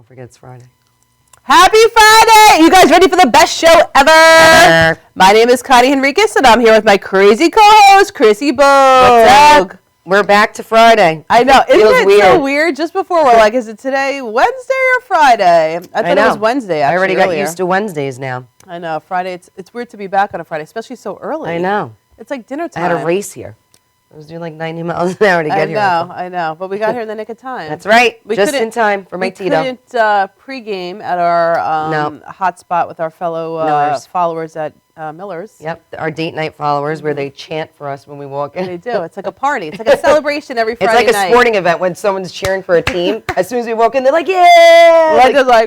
forget it's Friday. Happy Friday! You guys ready for the best show ever? My name is Connie Henriquez, and I'm here with my crazy co-host, Chrissy Bogue. What's up? We're back to Friday. I know. Isn't it weird. so weird? Just before, we're like, is it today Wednesday or Friday? I thought it was Wednesday, actually, I already earlier. got used to Wednesdays now. I know. Friday, it's weird to be back on a Friday, especially so early. I know. It's like dinner I time. had a race here. I was doing like 90 miles an hour to get here. I know. But we got here in the nick of time. That's right. Just in time for my Tito. We couldn't pregame at our hotspot with our fellow followers at Miller's. Yep, our date night followers where they chant for us when we walk in. They do. It's like a party. It's like a celebration every Friday night. It's like a sporting event when someone's cheering for a team. As soon as we walk in, they're like, yeah!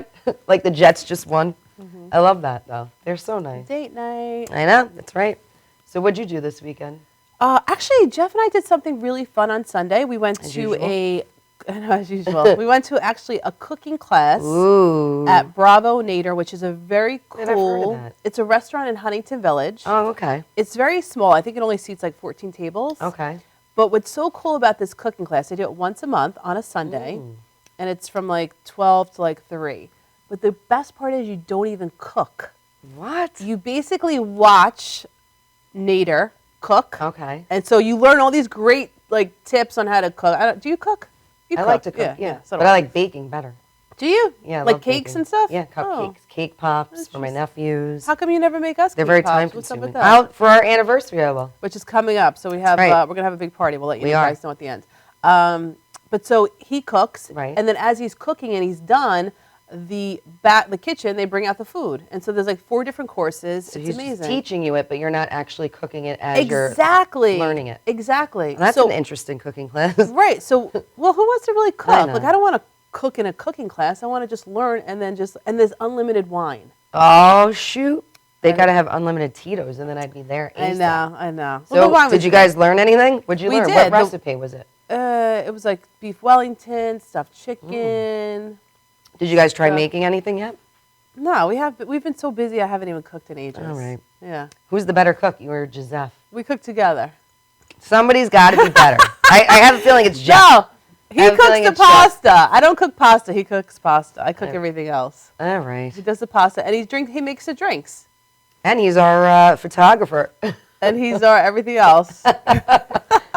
Like the Jets just won. Mm-hmm. I love that, though. They're so nice. Date night. I know. That's right. So what'd you do this weekend? Actually, Jeff and I did something really fun on Sunday. We went to as usual. We went to actually a cooking class at Bravo Nader, which is a very cool. It's a restaurant in Huntington Village. Oh, okay. It's very small. I think it only seats like 14 tables. Okay. But what's so cool about this cooking class, they do it once a month on a Sunday, and it's from like 12 to like 3. But the best part is you don't even cook. What? You basically watch Nader cook. Okay. And so you learn all these great like tips on how to cook. Do you cook? I like to cook, yeah. So but I like baking better. Do you? Yeah, I like love cakes baking. and stuff? Yeah, cupcakes, cake pops for my nephews. How come you never make us They're cake very pops? time What's up consuming. with that? For our anniversary, I will. Which is coming up. So we have we're going to have a big party. We'll let you guys know at the end. But so he cooks, and then as he's cooking and he's done, the kitchen, they bring out the food. And so there's like 4 different courses. So it's he's amazing. Just teaching you it, but you're not actually cooking it as you're learning it. Exactly. Well, that's an interesting cooking class. Right. So, well, who wants to really cook? I Like, I don't want to cook in a cooking class. I want to just learn and there's unlimited wine. Oh, shoot. They got to have unlimited Tito's, and then I'd be there. I know. So, well, did you guys learn anything? What'd you learn? Did. What recipe was it? It was like beef Wellington, stuffed chicken. Did you guys try making anything yet? No, we've been so busy I haven't even cooked in ages. All right. Yeah. Who's the better cook, you or Giselle? We cook together. Somebody's got to be better. I have a feeling it's Jeff. No, he cooks the pasta. I don't cook pasta. He cooks pasta. I cook everything else. All right. He does the pasta, and he makes the drinks. And he's our photographer. And he's our everything else.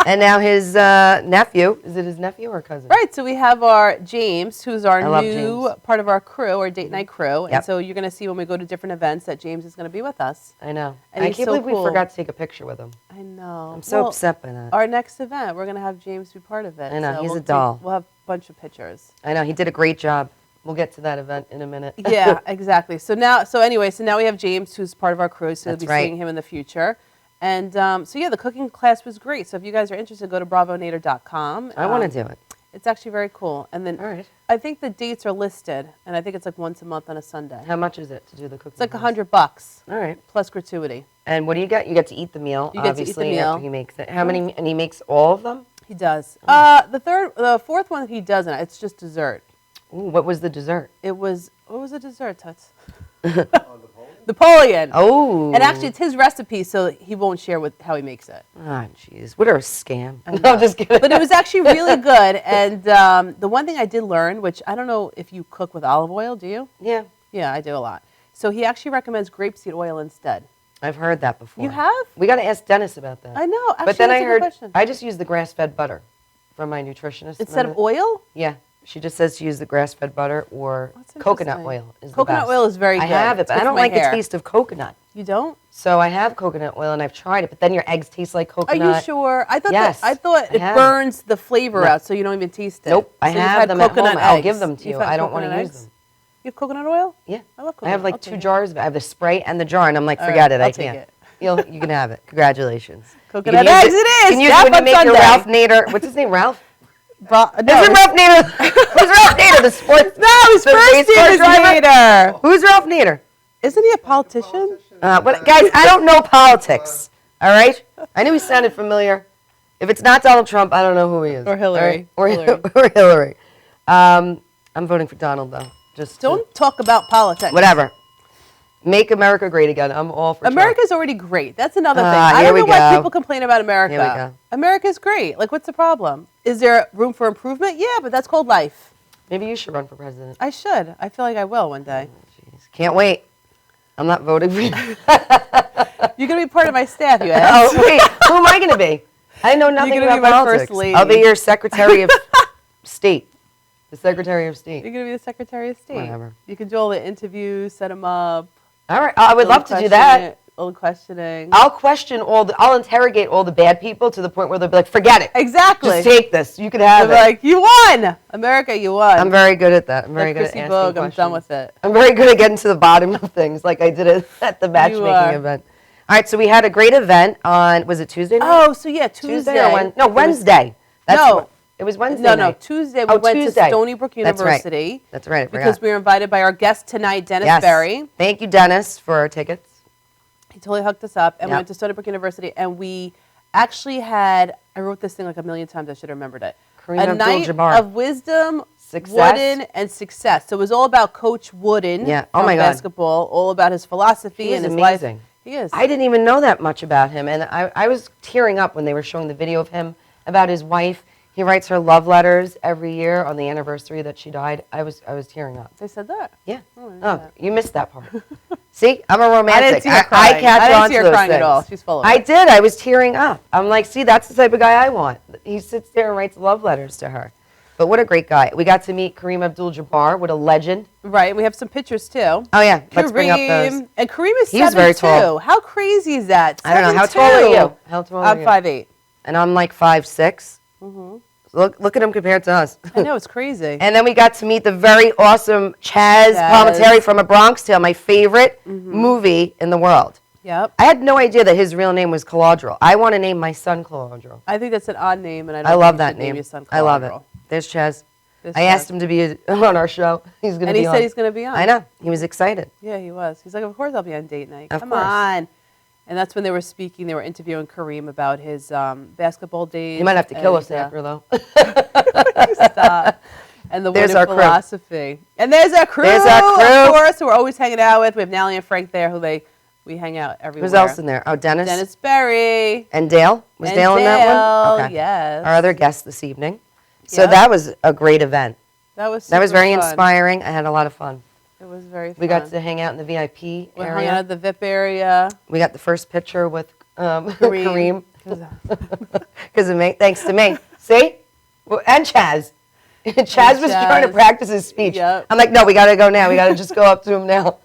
And now his nephew. Is it his nephew or cousin? Right. So we have our James, who's our new part of our crew, our date night crew. And so you're going to see when we go to different events that James is going to be with us. I know. And I can't believe we forgot to take a picture with him. I know. I'm so upset by that. Our next event, we're going to have James be part of it. I know. He's a doll. We'll have a bunch of pictures. I know. He did a great job. We'll get to that event in a minute. Yeah, exactly. So now we have James, who's part of our crew. So you'll be seeing him in the future. And the cooking class was great. So if you guys are interested, go to bravonader.com. I want to do it. It's actually very cool. And then I think the dates are listed, and I think it's like once a month on a Sunday. How much is it to do the cooking? It's like class? $100. All right. Plus gratuity. And what do you get? You get to eat the meal. You get to eat the meal after he makes it. How many? And he makes all of them. He does. The fourth one he doesn't. It's just dessert. Ooh, what was the dessert? What was the dessert, Tuts? Napoleon. Oh. And actually, it's his recipe, so he won't share how he makes it. Ah, jeez. What a scam. No, I'm just kidding. But it was actually really good. And the one thing I did learn, which I don't know if you cook with olive oil, do you? Yeah. Yeah, I do a lot. So he actually recommends grapeseed oil instead. I've heard that before. You have? We got to ask Dennis about that. I know. Actually, but then that's I heard, a good question. I just use the grass-fed butter from my nutritionist. Instead of oil? Yeah. She just says to use the grass-fed butter or coconut oil is the best. Coconut oil is very good. I have it, but I don't like the taste of coconut. You don't? So I have coconut oil, and I've tried it, but then your eggs taste like coconut. Are you sure? I thought it burns the flavor out, so you don't even taste it. Nope, I have them at home. I'll give them to you. I don't want to use them. You have coconut oil? Yeah. I love coconut. I have like 2 jars. I have the spray and the jar, and I'm like, forget it. I can't. You can have it. Congratulations. Coconut eggs it is. You can use it when you make your Ralph Nader. What's his name, Ralph? Is it Ralph Nader? Who's Ralph Nader? The sports? No, his first name is Nader. Who's Ralph Nader? Isn't he a politician? Guys, I don't know politics. All right? I knew he sounded familiar. If it's not Donald Trump, I don't know who he is. Or Hillary. Right? Or Hillary. I'm voting for Donald, though. Don't talk about politics. Whatever. Make America great again. I'm all for America's Trump. already great. That's another thing. I don't know why people complain about America. Here we go. America's great. Like, what's the problem? Is there room for improvement? Yeah, but that's called life. Maybe you should run for president. I should. I feel like I will one day. Jeez. Can't wait. I'm not voting for you. You're going to be part of my staff, you asked. Oh, wait. Who am I going to be? I know nothing You're gonna about be my politics. first lady. I'll be your Secretary of State. The Secretary of State. You're going to be the Secretary of State. Whatever. You can do all the interviews, set them up. All right. I would love to do that. All the questioning. I'll interrogate all the bad people to the point where they'll be like, forget it. Exactly. Just take this. You can have They'll it. be like, you won! America, you won. I'm very good at that. I'm very good at Chrissy asking Bogue, questions. I'm done with it. I'm very good at getting to the bottom of things like I did at the matchmaking are. event. All right, so we had a great event on, was it Tuesday night? Oh, so yeah, Tuesday. or Wednesday? No, Wednesday. It was Wednesday No, night. Tuesday. We went to Stony Brook University. That's right, I forgot. Because we were invited by our guest tonight, Dennis Yes. Berry. Thank you, Dennis, for our tickets. He totally hooked us up, and we Yep. went to Stony Brook University, and we actually had, I wrote this thing like a million times, I should have remembered it. Kareem A night Abdul-Jabbar. of wisdom, Success. Wooden, and success. So it was all about Coach Wooden Yeah. Oh from my God. basketball, all about his philosophy He is and his amazing. life. He is. I didn't even know that much about him, and I was tearing up when they were showing the video of him about his wife. He writes her love letters every year on the anniversary that she died. I was tearing up. They said that. Yeah. Oh, I didn't Oh, know that. you missed that part. See, I'm a romantic. I didn't see her I crying. catch I didn't on see to her those crying at all. things. She's full of I it. did. I was tearing up. I'm like, see, that's the type of guy I want. He sits there and writes love letters to her. But what a great guy. We got to meet Kareem Abdul-Jabbar, what a legend. Right. We have some pictures too. Oh, yeah. Let's bring up those. And Kareem is He was 7'2". very tall. How crazy is that? I don't know. How 7'2". tall are you? How tall are I'm you? 5'8". And I'm like 5'6". Look at him compared to us. I know, it's crazy. And then we got to meet the very awesome Chaz Palminteri from A Bronx Tale, my favorite movie in the world. Yep. I had no idea that his real name was Caladril. I want to name my son Caladril. I think that's an odd name, and I don't I love think you that should name name. your son I love it. Caladril. There's Chaz. This I asked him to be on our show. He's going to And be he on. said he's going to be on. I know. He was excited. Yeah, he was. He's like, of course I'll be on date night. Of Come course. on. And that's when they were speaking. They were interviewing Kareem about his basketball days. He might have to kill us and, after, though. Stop. And the There's winning our crew. philosophy. And there's our crew, There's our crew. of course, who we're always hanging out with. We have Nally and Frank there, who we hang out everywhere. Who's else in there? Oh, Dennis. Dennis Berry. And Dale? Was And Dale in that one? Dale, Okay. yes. Our other guest this evening. So Yep. that was a great event. That was That was super very fun. inspiring. I had a lot of fun. It was very fun. We got to hang out in the VIP We hung area. out at the VIP area. We got the first picture with Kareem. Kareem. Thanks to me. See? Well, and Chaz. Chaz was trying to Chaz. practice his speech. Yep. I'm like, no, we got to go now. We got to just go up to him now.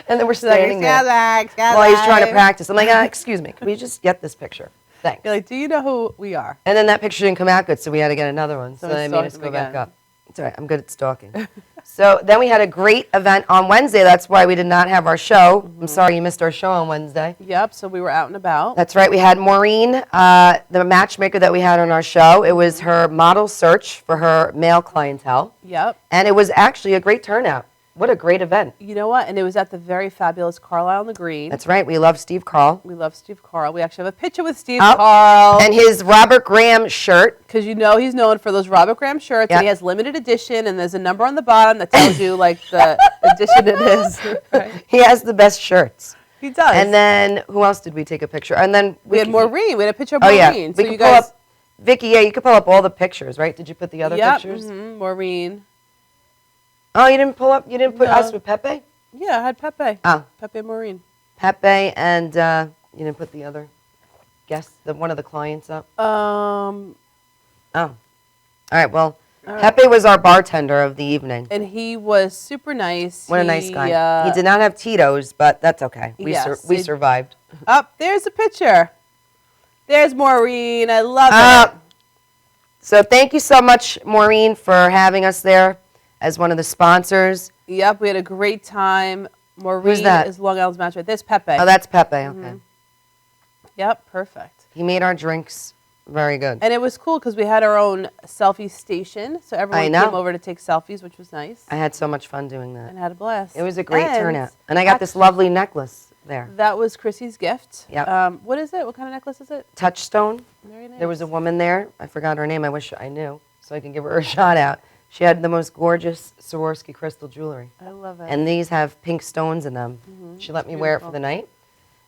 And then we're standing there while he's trying to practice. I'm like, excuse me, can we just get this picture? Thanks. You're like, do you know who we are? And then that picture didn't come out good, so we had to get another one. So So we they made us stalked go him back again. up. It's all right. I'm good at stalking. So then we had a great event on Wednesday. That's why we did not have our show. I'm sorry you missed our show on Wednesday. Yep, so we were out and about. That's right. We had Maureen, the matchmaker that we had on our show. It was her model search for her male clientele. Yep. And it was actually a great turnout. What a great event. You know what? And it was at the very fabulous Carlisle on the Green. That's right. We love Steve Carl. We love Steve Carl. We actually have a picture with Steve Oh, Carl. And his Robert Graham shirt. Because you know he's known for those Robert Graham shirts. Yep. And he has limited edition. And there's a number on the bottom that tells you, like, the edition it is. Right? He has the best shirts. He does. And then, who else did we take a picture? And then we had Maureen. We had a picture of Oh, Maureen. yeah. So We you could pull guys. up, Vicky, yeah, you could pull up all the pictures, right? Did you put the other Yep, pictures? Maureen. Oh, you didn't put No. us with Pepe? Yeah, I had Pepe. Oh, Pepe and Maureen. Pepe and you didn't put the other guest, one of the clients up? Um, Oh. All right, well, All right. Pepe was our bartender of the evening. and he was super nice. What a nice guy. He did not have Tito's, but that's okay. We Yes, we it- survived. There's a picture. There's Maureen. I love it. So thank you so much, Maureen, for having us there as one of the sponsors. Yep, we had a great time. Maureen that? is Long Island's match. There's Pepe. Oh, that's Pepe. Okay. Mm-hmm. Yep, perfect. He made our drinks very good. And it was cool because we had our own selfie station, so everyone know. came over to take selfies, which was nice, I had so much fun doing that. and had a blast. It was a great And turnout. And I got this lovely necklace there. That was Chrissy's gift. Yep. What is it? What kind of necklace is it? Touchstone. Very nice. There was a woman there. I forgot her name. I wish I knew so I could give her a shout out. She had the most gorgeous Swarovski crystal jewelry. I love it. And these have pink stones in them. She let me wear it for beautiful. the night.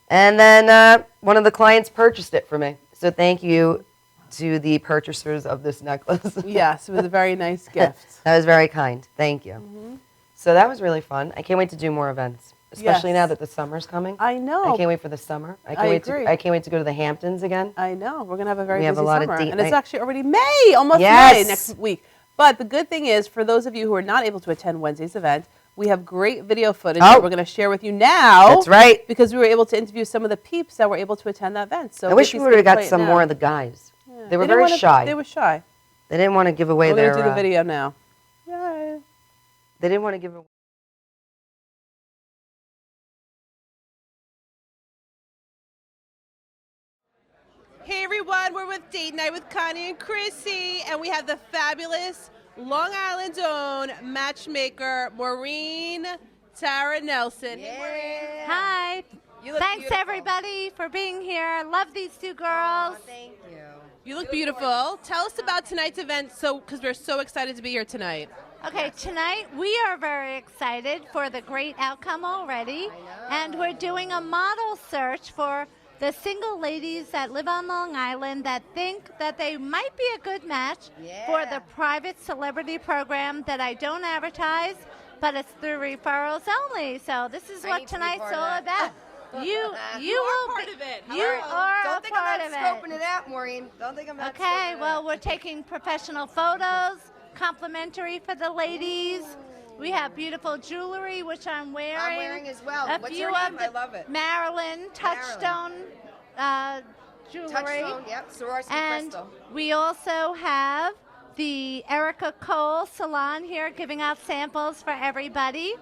And then one of the clients purchased it for me. So thank you, to the purchasers of this necklace. Yes, it was a very nice gift. That was very kind. Thank you. So that was really fun. I can't wait to do more events, especially now that the summer's coming. I know. I can't wait for the summer. I agree. can't wait to go to the Hamptons again. I know. We're going to have a very We have busy a lot of summer. date And it's night. actually already May, almost May next week. But the good thing is, for those of you who are not able to attend Wednesday's event, we have great video footage that we're going to share with you now. That's right. Because we were able to interview some of the peeps that were able to attend that event. So I wish we would have got some more of the guys. Yeah. They were very shy. They were shy. They didn't want to give away We're their... going to do the video now. Yay. They didn't want to give away... Hey everyone, we're with Date Night with Connie and Chrissy, and we have the fabulous Long Island's own matchmaker, Maureen Tara Nelson. Yeah. Hi. Thanks beautiful. everybody for being here. Love these two girls. Thank you. You look beautiful. Tell us about tonight's event, because we're so excited to be here tonight. Okay, tonight we are very excited for the great outcome already, and we're doing a model search for the single ladies that live on Long Island that think that they might be a good match for the private celebrity program that I don't advertise, but it's through referrals only. So this is what tonight's all about. You will part be, of it. You are Don't a think part I'm of not it. scoping it out, Maureen. Don't think I'm not scoping Okay, it well, out. we're taking professional photos, complimentary for the ladies. We have beautiful jewelry, which I'm wearing. I'm wearing as well. A What's few your of name? the I love it. Marilyn Touchstone jewelry. Touchstone, yep, Swarovski And crystal. we also have the Erica Cole Salon here giving out samples for everybody.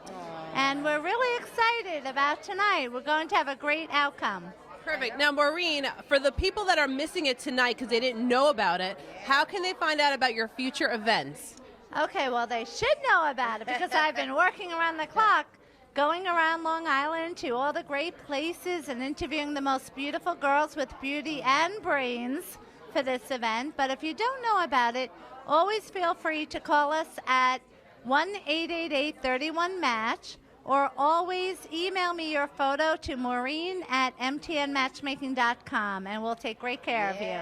And we're really excited about tonight. We're going to have a great outcome. Perfect. Now, Maureen, for the people that are missing it tonight because they didn't know about it, how can they find out about your future events? Okay, well, they should know about it because I've been working around the clock, going around Long Island to all the great places and interviewing the most beautiful girls with beauty and brains for this event. But if you don't know about it, always feel free to call us at 1-888-31-MATCH, or always email me your photo to maureen@mtnmatchmaking.com, and we'll take great care of you.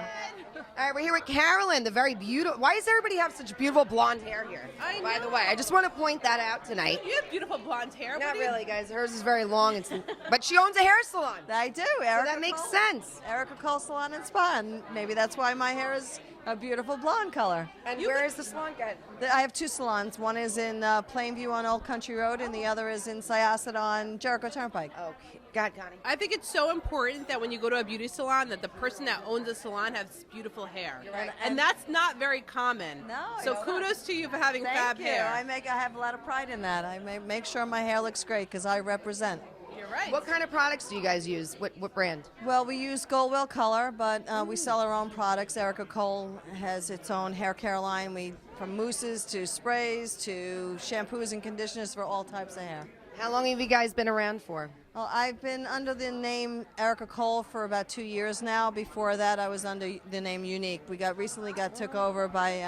All right, we're here with Carolyn, the very beautiful... Why does everybody have such beautiful blonde hair here? By the way, I just want to point that out tonight. You have beautiful blonde hair. Not really, guys. Hers is very long. But she owns a hair salon. I do. So Erica that makes Cole- sense. Erica Cole Salon and Spa, and maybe that's why my hair is a beautiful blonde color. And where is the salon guy? I have two salons. One is in Plainview on Old Country Road, and the other is in Syosset on Jericho Turnpike. Okay. God, Connie. I think it's so important that when you go to a beauty salon that the person that owns the salon has beautiful hair. right. And that's not very common. No, So it's kudos to you for having Thank fab you. hair. I have a lot of pride in that. I make sure my hair looks great because I represent. You're right. What kind of products do you guys use? What brand? Well, we use Goldwell Color, but we sell our own products. Erica Cole has its own hair care line. From mousses to sprays to shampoos and conditioners for all types of hair. How long have you guys been around for? Well, I've been under the name Erica Cole for about 2 years now. Before that, I was under the name Unique. We recently got took over by.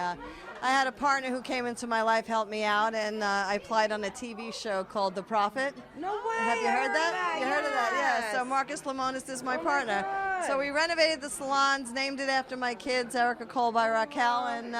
I had a partner who came into my life, helped me out, and I applied on a TV show called The Prophet. No way. Have you heard that? You heard of that? Yeah. So Marcus Lemonis is my partner. So we renovated the salons, named it after my kids, Erica Cole by Raquel, and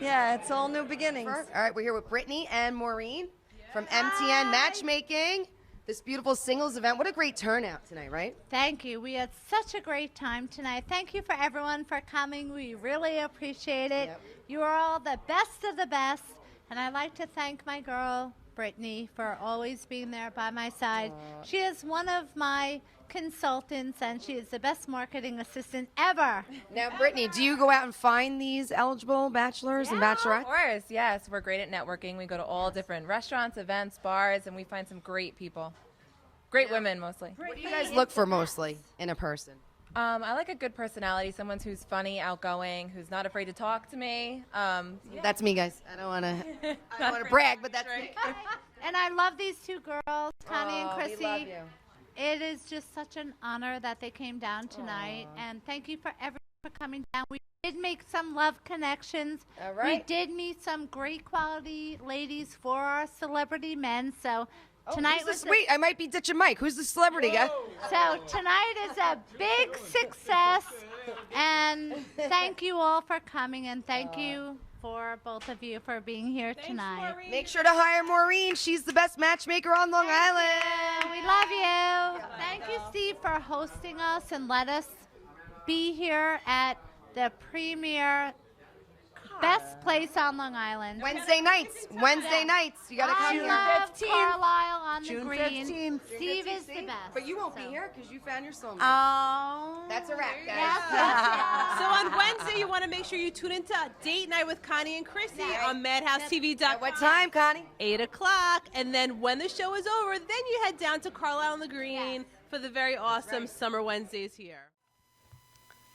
yeah, it's all new beginnings. All right, we're here with Brittany and Maureen from MTN Matchmaking. This beautiful singles event. What a great turnout tonight, right? Thank you. We had such a great time tonight. Thank you for everyone for coming. We really appreciate it. Yep. You are all the best of the best. And I'd like to thank my girl, Brittany, for always being there by my side. She is one of my consultants, and she is the best marketing assistant ever. Now, Brittany, do you go out and find these eligible bachelors and Of bachelorettes? course, yes. We're great at networking. We go to all different restaurants, events, bars, and we find some great people. Great women, mostly. What do you guys look for mostly in a person? I like a good personality, someone who's funny, outgoing, who's not afraid to talk to me. That's me, guys. I don't want to brag, but that's me. And I love these two girls, Connie and Oh, Chrissy. we love you. It is just such an honor that they came down tonight, and thank you for everyone for coming down. We did make some love connections. All right. We did meet some great quality ladies for our celebrity men, so Tonight was Wait, I might be ditching Mike. Who's the celebrity guy? so tonight is a big success, and thank you all for coming, and thank you for both of you for being here tonight. Make sure to hire Maureen. She's the best matchmaker on Long Island. We love you. Thank you, Steve, for hosting us and let us be here at the premier best place on Long Island. Wednesday nights. You gotta I come here. love Carlisle on the June green. 15th. Steve is the best. But you won't be so. here because you found your soulmate. Oh. That's a wrap, guys. Yes. So on Wednesday, you want to make sure you tune into Date Night with Connie and Chrissy on MadhouseTV.com. What time, Connie? 8 o'clock. And then when the show is over, then you head down to Carlisle on the Green for the very awesome Summer Wednesdays here.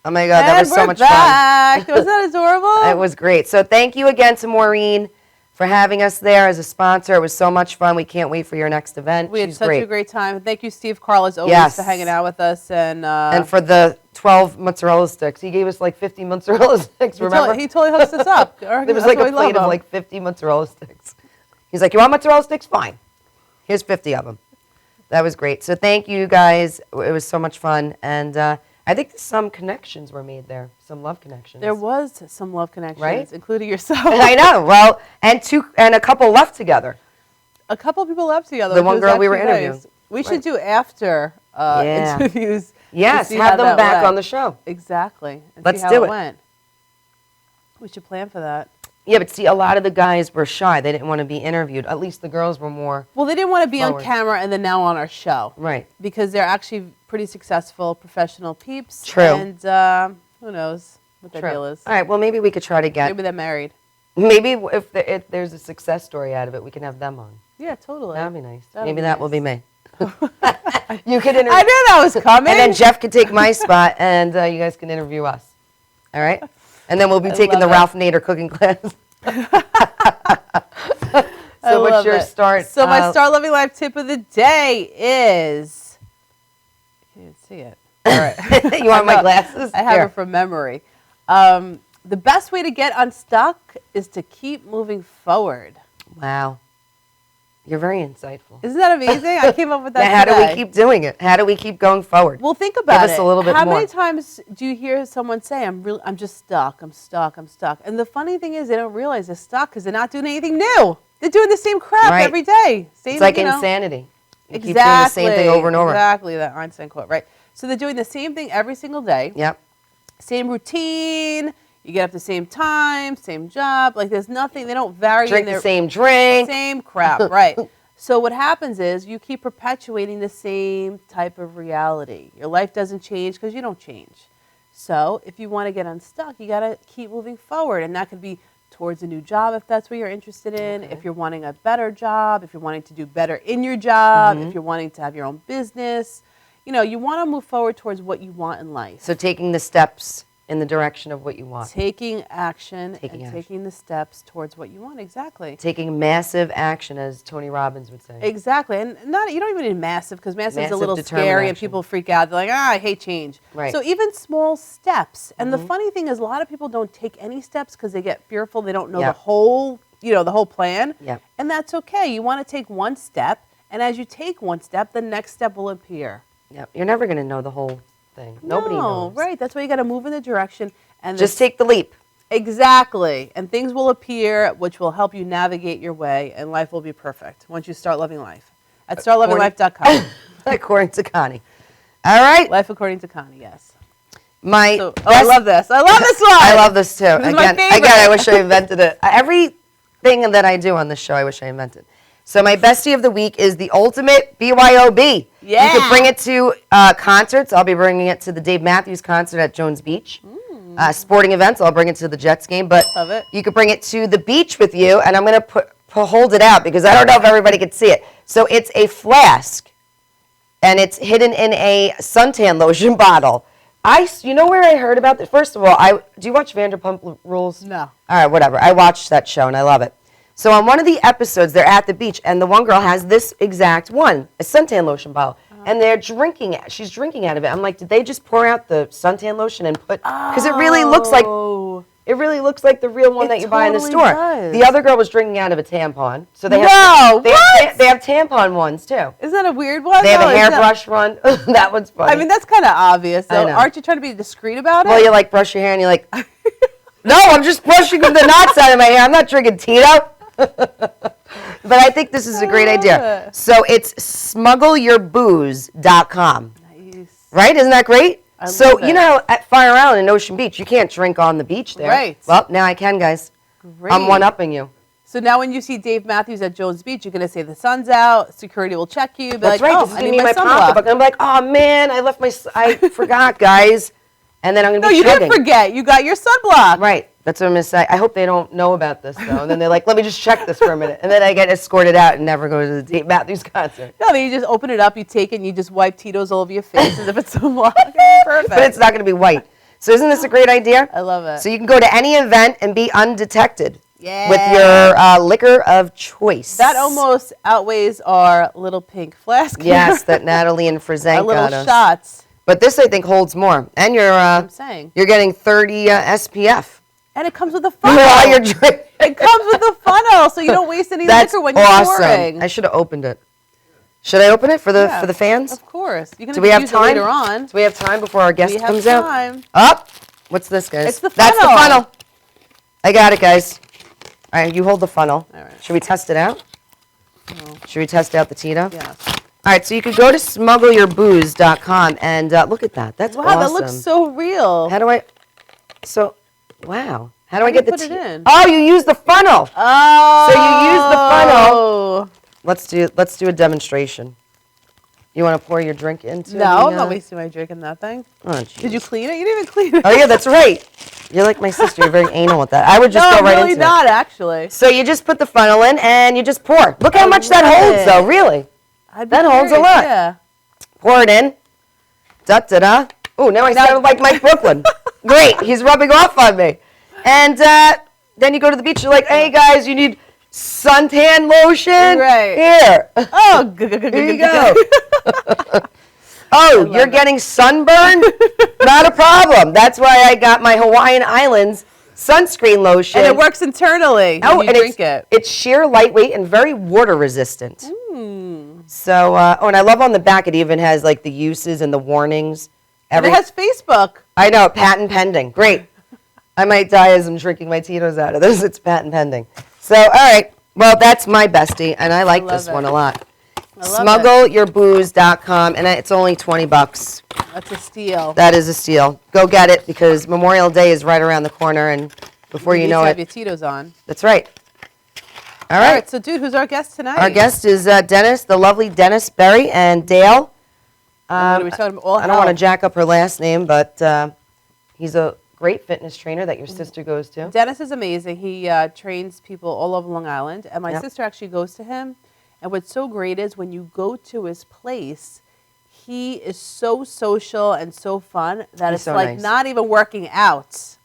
Oh my God, that And was so we're much back. fun. Wasn't that adorable? It was great. So thank you again to Maureen for having us there as a sponsor. It was so much fun. We can't wait for your next event. We had She's such great. a great time. Thank you, Steve Carl, as always, Yes. for hanging out with us. And for the 12 mozzarella sticks. He gave us like 50 mozzarella sticks, remember? He totally hooked us up. There was like a plate of like 50 mozzarella sticks. He's like, you want mozzarella sticks? Fine. Here's 50 of them. That was great. So thank you guys. It was so much fun. And I think some connections were made there, some love connections. There was some love connections, Right? including yourself. I know. Well, and a couple left together. A couple people left together. The which one was girl we were actually nice. interviewing. We should Right. do after Yeah. interviews. to Yes, see have how them that back went. on the show. Exactly. And Let's see how do it. went. We should plan for that. Yeah, but see, a lot of the guys were shy. They didn't want to be interviewed. At least the girls were more. Well, they didn't want to be Forward. on camera and then now on our show. Right. Because they're actually pretty successful professional peeps. True. And who knows what their True. deal is. All right, well, maybe we could try to get. Maybe they're married. Maybe if there's a success story out of it, we can have them on. Yeah, totally. That would be nice. That'd Maybe be that will nice. be me. You could interview. I knew that was coming. And then Jeff could take my spot, and you guys can interview us. All right? And then we'll be taking the love it. Ralph Nader cooking class. I So what's love your it. start? So my Start Loving Life tip of the day is. I can't even see it. All right. You want my glasses? I have Here. it from memory. The best way to get unstuck is to keep moving forward. Wow. You're very insightful. Isn't that amazing? I came up with that Now, how do today. we keep doing it? How do we keep going forward? Well, think about it. us a little bit How more. many times do you hear someone say, I'm just stuck, I'm stuck, I'm stuck. And the funny thing is they don't realize they're stuck because they're not doing anything new. They're doing the same crap Right. every day. Same, It's like you know. insanity. You Exactly. keep doing the same thing over and over. Exactly, that Einstein quote, right? So they're doing the same thing every single day. Yep. Same routine. You get up the same time, same job. Like there's nothing. They don't vary. Drink in their the same drink. Same crap, right? So what happens is you keep perpetuating the same type of reality. Your life doesn't change because you don't change. So if you want to get unstuck, you got to keep moving forward, and that could be towards a new job if that's what you're interested in. Okay. If you're wanting a better job, if you're wanting to do better in your job, if you're wanting to have your own business, you know, you want to move forward towards what you want in life. So taking the steps in the direction of what you want. Taking action Taking and action. taking the steps towards what you want. Exactly. Taking massive action, as Tony Robbins would say. Exactly. And not you don't even need massive because massive is a Massive, little determined scary and action. people freak out. They're like, I hate change. Right. So even small steps. And the funny thing is a lot of people don't take any steps because they get fearful. They don't know Yep. the whole, the whole plan. Yep. And that's okay. You want to take one step, and as you take one step, the next step will appear. Yep. You're never going to know the whole thing. Nobody knows. Right. That's why you got to move in the direction. And Just take the leap. Exactly. And things will appear which will help you navigate your way, and life will be perfect once you start loving life. At startlovinglife.com. According to Connie. All right. Life according to Connie, yes. My So, I best- love this. I love this one. I love this too. This is my Again, favorite. I wish I invented it. Everything that I do on this show, I wish I invented. So my bestie of the week is the ultimate BYOB. Yeah. You can bring it to concerts. I'll be bringing it to the Dave Matthews concert at Jones Beach. Sporting events, I'll bring it to the Jets game. But Love it. you could bring it to the beach with you, and I'm going to hold it out because I don't know if everybody can see it. So it's a flask, and it's hidden in a suntan lotion bottle. You know where I heard about this? First of all, do you watch Vanderpump Rules? No. All right, whatever. I watched that show, and I love it. So on one of the episodes, they're at the beach, and the one girl has this exact one, a suntan lotion bottle, and they're drinking it. She's drinking out of it. I'm like, did they just pour out the suntan lotion and put? Because it really looks like Oh. It really looks like the real one It that you buy in the totally store. does. The other girl was drinking out of a tampon. So they have, No, they have tampon ones too. Isn't that a weird one? They have No, a it's not. hairbrush one. That one's funny. I mean, that's kind of obvious. I So know. aren't you trying to be discreet about it? well, you like brush your hair and you're like, no, I'm just brushing the knots out of my hair. I'm not drinking Tito. But I think this is a great idea. So it's smuggleYourBooze.com. Nice. Right? Isn't that great? I So, love you it. know, at Fire Island in Ocean Beach, you can't drink on the beach there. Right. Well, now I can, guys. Great. I'm one-upping you. So now when you see Dave Matthews at Jones Beach, you're going to say the sun's out, security will check you. Be That's like, right. oh, This is I going need to be my sunblock. pocketbook. I'm like, oh, man, I forgot, guys. And then I'm going to No, be you checking. didn't forget. You got your sunblock. Right. That's what I'm going to say. I hope they don't know about this, though. And then they're like, let me just check this for a minute. And then I get escorted out and never go to the Dave Matthews concert. No, then you just open it up, you take it, and you just wipe Tito's all over your face as if it's sunblock. Perfect. But it's not going to be white. So isn't this a great idea? I love it. So you can go to any event and be undetected Yeah. with your liquor of choice. That almost outweighs our little pink flask. Yes, that Natalie and Frizank Our little got us. shots. But this, I think, holds more. And I'm saying. you're getting 30 SPF And it comes with a funnel. while you're drinking. It comes with a funnel, so you don't waste any That's liquor when you're awesome. pouring. I should have opened it. Should I open it for the Yeah, fans? Of course. You're Do going we to have use time? it later on. Do we have time before our guest We have comes out? time. Up. What's this, guys? It's the That's the funnel. funnel. I got it, guys. All right, you hold the funnel. All right. Should we test it out? Should we test out the Tito? Yes. All right, so you could go to smuggleYourBooze.com and look at that. That's Wow, awesome. that looks so real. How do I? So, wow. How do I do you get the put it T- in? Oh, you use the funnel. Oh. So you use the funnel. Let's do a demonstration. You want to pour your drink into? No, the, I'm not wasting my drink in that thing. Oh, Did you jeez. clean it? You didn't even clean it. Oh yeah, that's right. You're like my sister. You're very anal with that. I would just no, go right really into not, it. actually. So you just put the funnel in and you just pour. Look how much that love holds, it. though. Really, I'd be That holds a curious, lot. Yeah. pour it in. Da da da. Oh, now I sound like Mike Brooklyn. Great, he's rubbing off on me. And then you go to the beach. You're like, hey guys, you need suntan lotion. Right. Here. Oh, Here you go. Oh, you're getting sunburned? Not a problem. That's why I got my Hawaiian Islands sunscreen lotion. And it works internally Oh, when you and drink it. it's sheer, lightweight, and very water resistant. Mm. So, and I love on the back it even has like the uses and the warnings. And it has Facebook. I know, patent pending. Great. I might die as I'm drinking my Tito's out of this. It's patent pending. So, all right. Well, that's my bestie, and I like love this it. one a lot. I love SmuggleYourBooze.com, and it's only $20. That's a steal. That is a steal. Go get it because Memorial Day is right around the corner, and before you need know to have it, your Tito's on. that's right. All All right. right, so dude, who's our guest tonight? Our guest is Dennis, the lovely Dennis Berry, and Dale. What are we talking about? All I don't want to health. jack up her last name, but he's a great fitness trainer that your sister goes to. Dennis is amazing. He trains people all over Long Island, and my Yep. sister actually goes to him. And what's so great is when you go to his place, he is so social and so fun that He's it's so like nice. not even working out.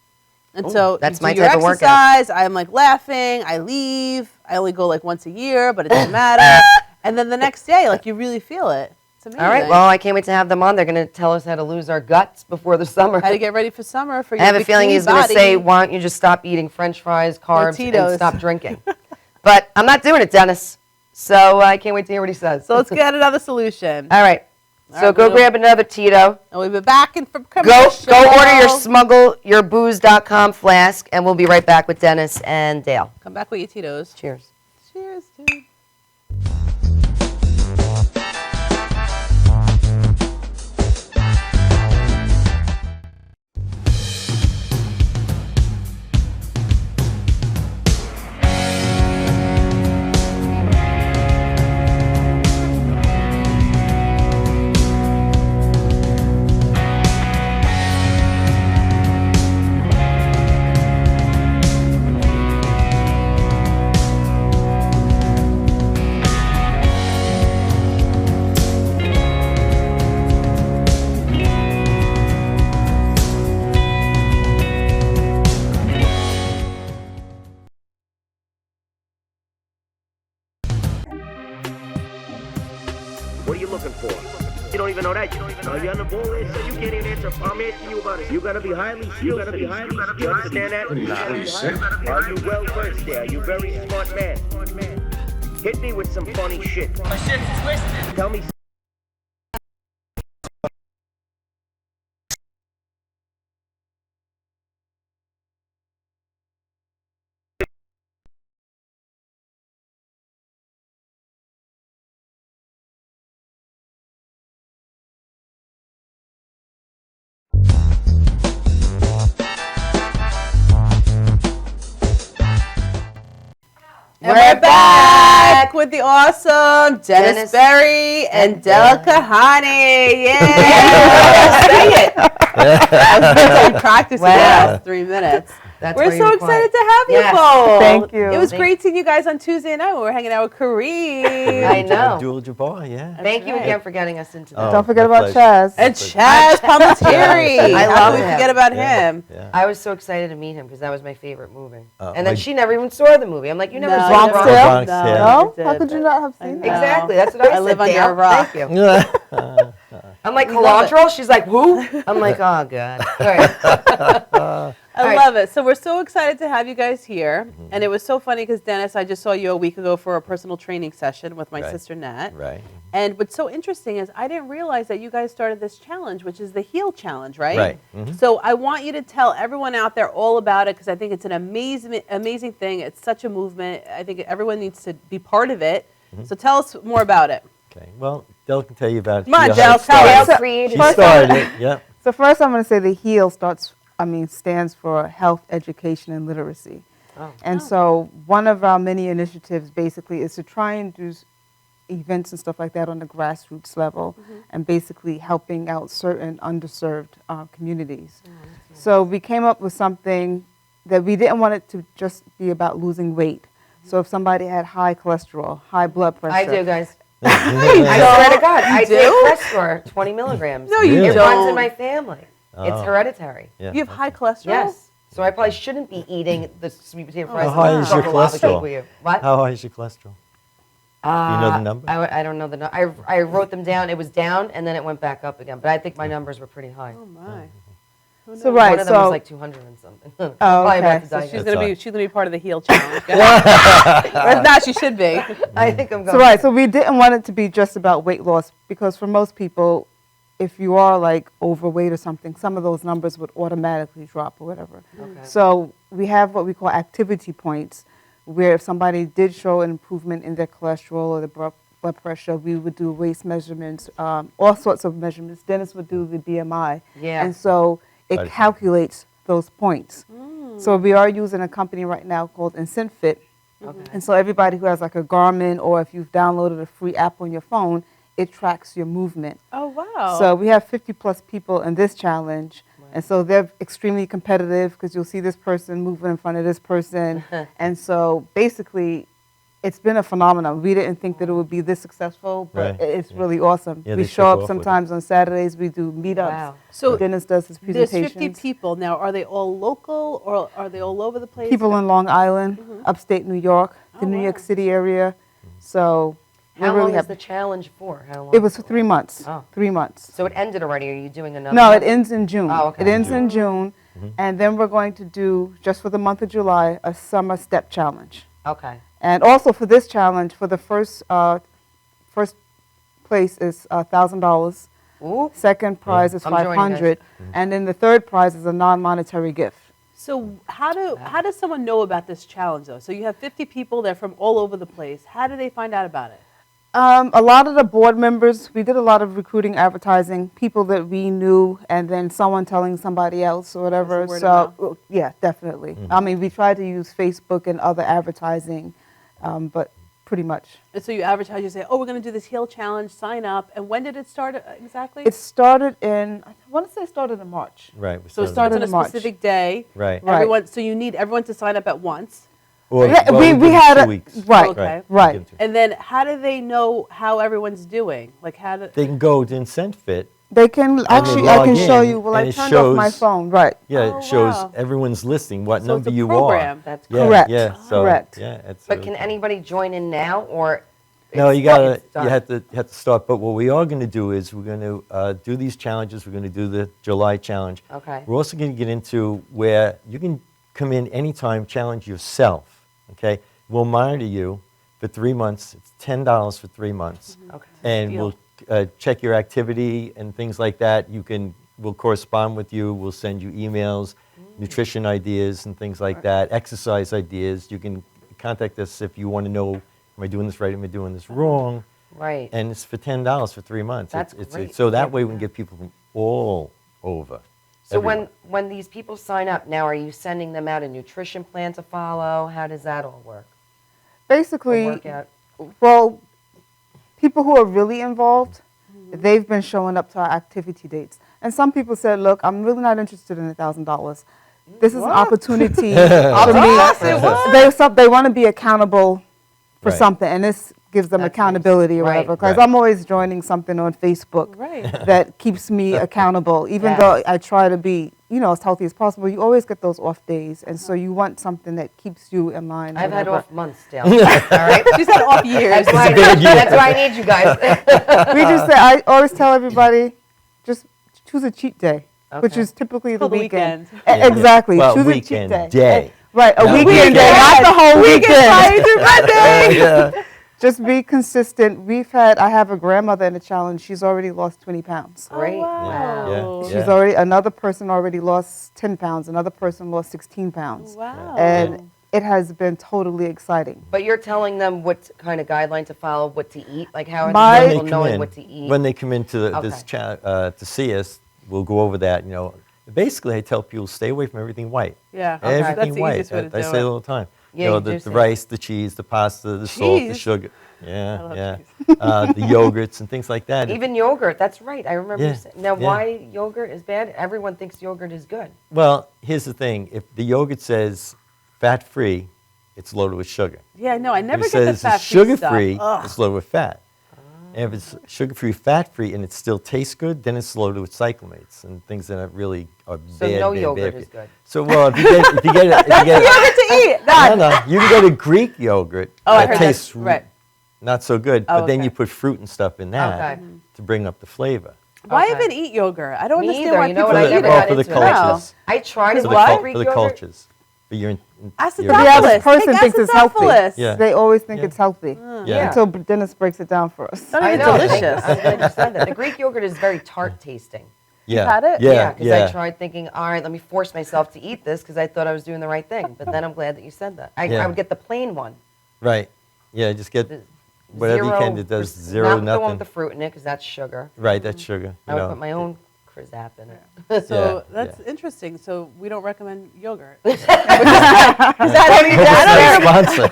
And Ooh, so that's you my do your type of workout. exercise. I'm like laughing. I leave. I only go like once a year, but it doesn't matter. And then the next day, like you really feel it. It's amazing. All right, well, I can't wait to have them on. They're going to tell us how to lose our guts before the summer. How to get ready for summer for your I have a feeling bikini he's going to body. say, why don't you just stop eating French fries, carbs, and Tito's. stop drinking? But I'm not doing it, Dennis. So I can't wait to hear what he says. So let's get another solution. All right. So right, go we'll- grab another Tito. And we'll be back in from Go commercial. order your SmuggleYourBooze.com flask, and we'll be right back with Dennis and Dale. Come back with your Tito's. Cheers. Cheers, dude. don't even know that. You're on the ball list, so you can't even answer. I'm asking you about it. You gotta be highly skilled. You gotta be highly skilled. You understand that? Are you sick? Are you well versed there? Are you very smart man? Hit me with some funny shit. My shit's twisted. Tell me. And we're back with the awesome Dennis Berry and Del Kahane. Yeah! Say it. I was practicing the last 3 minutes. We're so excited to have you both. Thank you. It was great seeing you guys on Tuesday night when we were hanging out with Kareem. I know. Abdul-Jabbar, yeah. Thank you again for getting us into that. Oh, Don't forget my about pleasure. Chaz. And Chaz Palminteri. I How love could we him. forget about Yeah. him? Yeah. I was so excited to meet him because that was my favorite movie. Oh, And then my- she never even saw the movie. I'm like, you never No, saw Bronx Bronx Tale? Tale? Bronx Tale. No? I How did, could you but- not have I seen know. that? Exactly. That's what I I said. live under Dale. a rock. Thank you. I'm like, Calandro? She's like, who? I'm like, oh, God. All right. I love it. So we're so excited to have you guys here. And it was so funny because, Dennis, I just saw you a week ago for a personal training session with my Right. sister, Nat. Right. And what's so interesting is I didn't realize that you guys started this challenge, which is the Heal Challenge, right? Right. Mhm. So I want you to tell everyone out there all about it because I think it's an amazing thing. It's such a movement. I think everyone needs to be part of it. So tell us more about it. Okay. Well, Del can tell you about it. Come on, She Del, tell started- us. Dale created She started it. Yeah. So first I'm going to say the HEAL stands for Health, Education, and Literacy. Oh. And so one of our many initiatives basically is to try and do events and stuff like that on the grassroots level and basically helping out certain underserved communities. So we came up with something that we didn't want it to just be about losing weight. So if somebody had high cholesterol, high blood pressure. I do, guys. I swear to God. I do? take Crestor, 20 milligrams. No, you It don't. runs in my family. It's Oh. hereditary. Yeah. You have high cholesterol? Yes. So I probably shouldn't be eating the sweet potato fries. How high and is your chocolate lava cake cholesterol? with you. What? How high is your cholesterol? Do you know the number? I don't know the number. I wrote them down. It was down, and then it went back up again. But I think my numbers were pretty high. Oh, my. So right, One of them so was like 200 and something. Oh, Probably about okay. to So die. She's That's gonna all be right. she's gonna be part of the Heal Challenge. Or if not, she should be. I think I'm going. So right, so we didn't want it to be just about weight loss because for most people, if you are like overweight or something, some of those numbers would automatically drop or whatever. Okay. So we have what we call activity points, where if somebody did show an improvement in their cholesterol or their blood pressure, we would do waist measurements, all sorts of measurements. Dennis would do the BMI. Yeah. And so it Right. calculates those points. So we are using a company right now called IncenFit. Okay. And so everybody who has like a Garmin or if you've downloaded a free app on your phone, it tracks your movement. Oh wow. So we have 50 plus people in this challenge. And so they're extremely competitive because you'll see this person moving in front of this person. And so basically, it's been a phenomenon. We didn't think that it would be this successful, but Right. it's really awesome. Yeah, We they show took up off with it. sometimes on Saturdays. We do meetups. Wow. So Dennis does his there's presentations. 50 people now. Are they all local or are they all over the place? People in Long Island, upstate New York, the Oh, New wow. York City area. So How we're really long is happy. the challenge for? How long? It was for 3 months. Oh. 3 months. So it ended already. Are you doing another? No, one? it ends in June. Oh, okay. It ends in June. And then we're going to do, just for the month of July, a summer step challenge. Okay. And also for this challenge, for the first place is $1,000. Ooh. Second prize is I'm joining, guys. $500. And then the third prize is a non-monetary gift. So how does someone know about this challenge though? So you have 50 people. They're from all over the place. How do they find out about it? A lot of the board members, we did a lot of recruiting, advertising, people that we knew, and then someone telling somebody else or whatever. word of So, mouth. yeah, definitely. I mean, we tried to use Facebook and other advertising, but pretty much. And so you advertise. You say, "Oh, we're going to do this Heal Challenge. Sign up." And when did it start exactly? It started in, I want to say it started in March. Right. we so it started- starts on a in March. specific day. Right. Right. Everyone. So you need everyone to sign up at once. Or, Yeah, well, we give it had 2 a- weeks. right, Okay. right. Give it 2. And then how do they know how everyone's doing? Like how do? They can go to IncenFit. They can, actually, I log can show in, you, well, and I it turned off my shows- phone, right. Yeah, Oh, it shows wow. everyone's listing, what So number it's a you program. are. That's Yeah, Correct. Yeah, so, Correct. Yeah, it's But can anybody join in now, or No, you gotta, done. you have to start. But what we are going to do is we're going to do these challenges. We're going to do the July challenge. Okay. We're also going to get into where you can come in anytime, challenge yourself. Okay. We'll monitor you for 3 months. It's $10 for 3 months, Okay. and we'll check your activity and things like that. We'll correspond with you. We'll send you emails, nutrition ideas and things like that, exercise ideas. You can contact us if you want to know, am I doing this right? Am I doing this wrong? Right. And it's for $10 for 3 months. That's It's great. so that way we can get people from all over. So everywhere. when these people sign up now, are you sending them out a nutrition plan to follow? How does that all work? A Basically, workout? well, people who are really involved, they've been showing up to our activity dates. And some people said, look, I'm really not interested in $1,000. This is an opportunity for me. They want to be accountable for Right. something, and this gives them That's accountability nice. or whatever. Right. Because Right. I'm always joining something on Facebook Right. that keeps me accountable. Even Yes. though I try to be, as healthy as possible, you always get those off days, and so you want something that keeps you in line. or I've had whatever. off months, Dale. All right. She's had off years. That's why, that's why I need you guys. We just say, I always tell everybody, just choose a cheat day, which Okay. is typically the Called the weekend. weekend. Yeah, yeah. Exactly. Well, choose weekend a cheat day. Right, a Not weekend weekend. day, not the whole weekend. Yeah. Just be consistent. I have a grandmother in the challenge. She's already lost 20 pounds. Great. Wow. Yeah. She's already, another person already lost 10 pounds. Another person lost 16 pounds. Wow. And it has been totally exciting. But you're telling them what kind of guideline to follow, what to eat? Like how are My- the When they people come knowing in- what to eat? When they come into this Okay. to see us, we'll go over that. Basically, I tell people stay away from everything white. Yeah. Everything That's the white. easiest way to I do say it it. all the time. Yeah, you the do say rice, the cheese, the pasta, the salt, the Cheese? sugar. I Yeah, love yeah. cheese. The yogurts and things like that. Even yogurt, that's right. I remember Yeah, you saying. Now, yeah. why yogurt is bad? Everyone thinks yogurt is good. Well, here's the thing. If the yogurt says fat-free, it's loaded with sugar. Yeah, no, I never If it get the says fat it's sugar-free, stuff. it's loaded with fat. And if it's sugar-free, fat-free, and it still tastes good, then it's loaded with cyclamates and things that are really are So bad, no bad, yogurt bad. is good. So, well, if you get it, Yogurt to eat. no, you can get a Greek yogurt Oh, I that heard tastes that's right. not so good, Oh, but then okay. you put fruit and stuff in that Okay. to bring up the flavor. Why Okay. even eat yogurt? I don't Me understand either. why You know people what? I eat never it. got for the into it. cultures. I tried Is to what? buy For Greek the yogurt. cultures. For your, The average Acidophilus. person Take thinks it's healthy. acidophilus. Yeah. They always think Yeah. it's healthy Yeah. until Dennis breaks it down for us. Not I even know. delicious. I'm glad you said that. The Greek yogurt is very tart tasting. yeah, had it? Yeah, because I tried thinking, all right, let me force myself to eat this because I thought I was doing the right thing. But then I'm glad that you said that. Yeah. I would get the plain one. Right. Yeah, just get The whatever you can that does zero, not the one nothing. with the fruit in it because that's sugar. Right, that's sugar. I would put my own Krizap in it. So Yeah, that's yeah. interesting. So we don't recommend yogurt. Sponsor.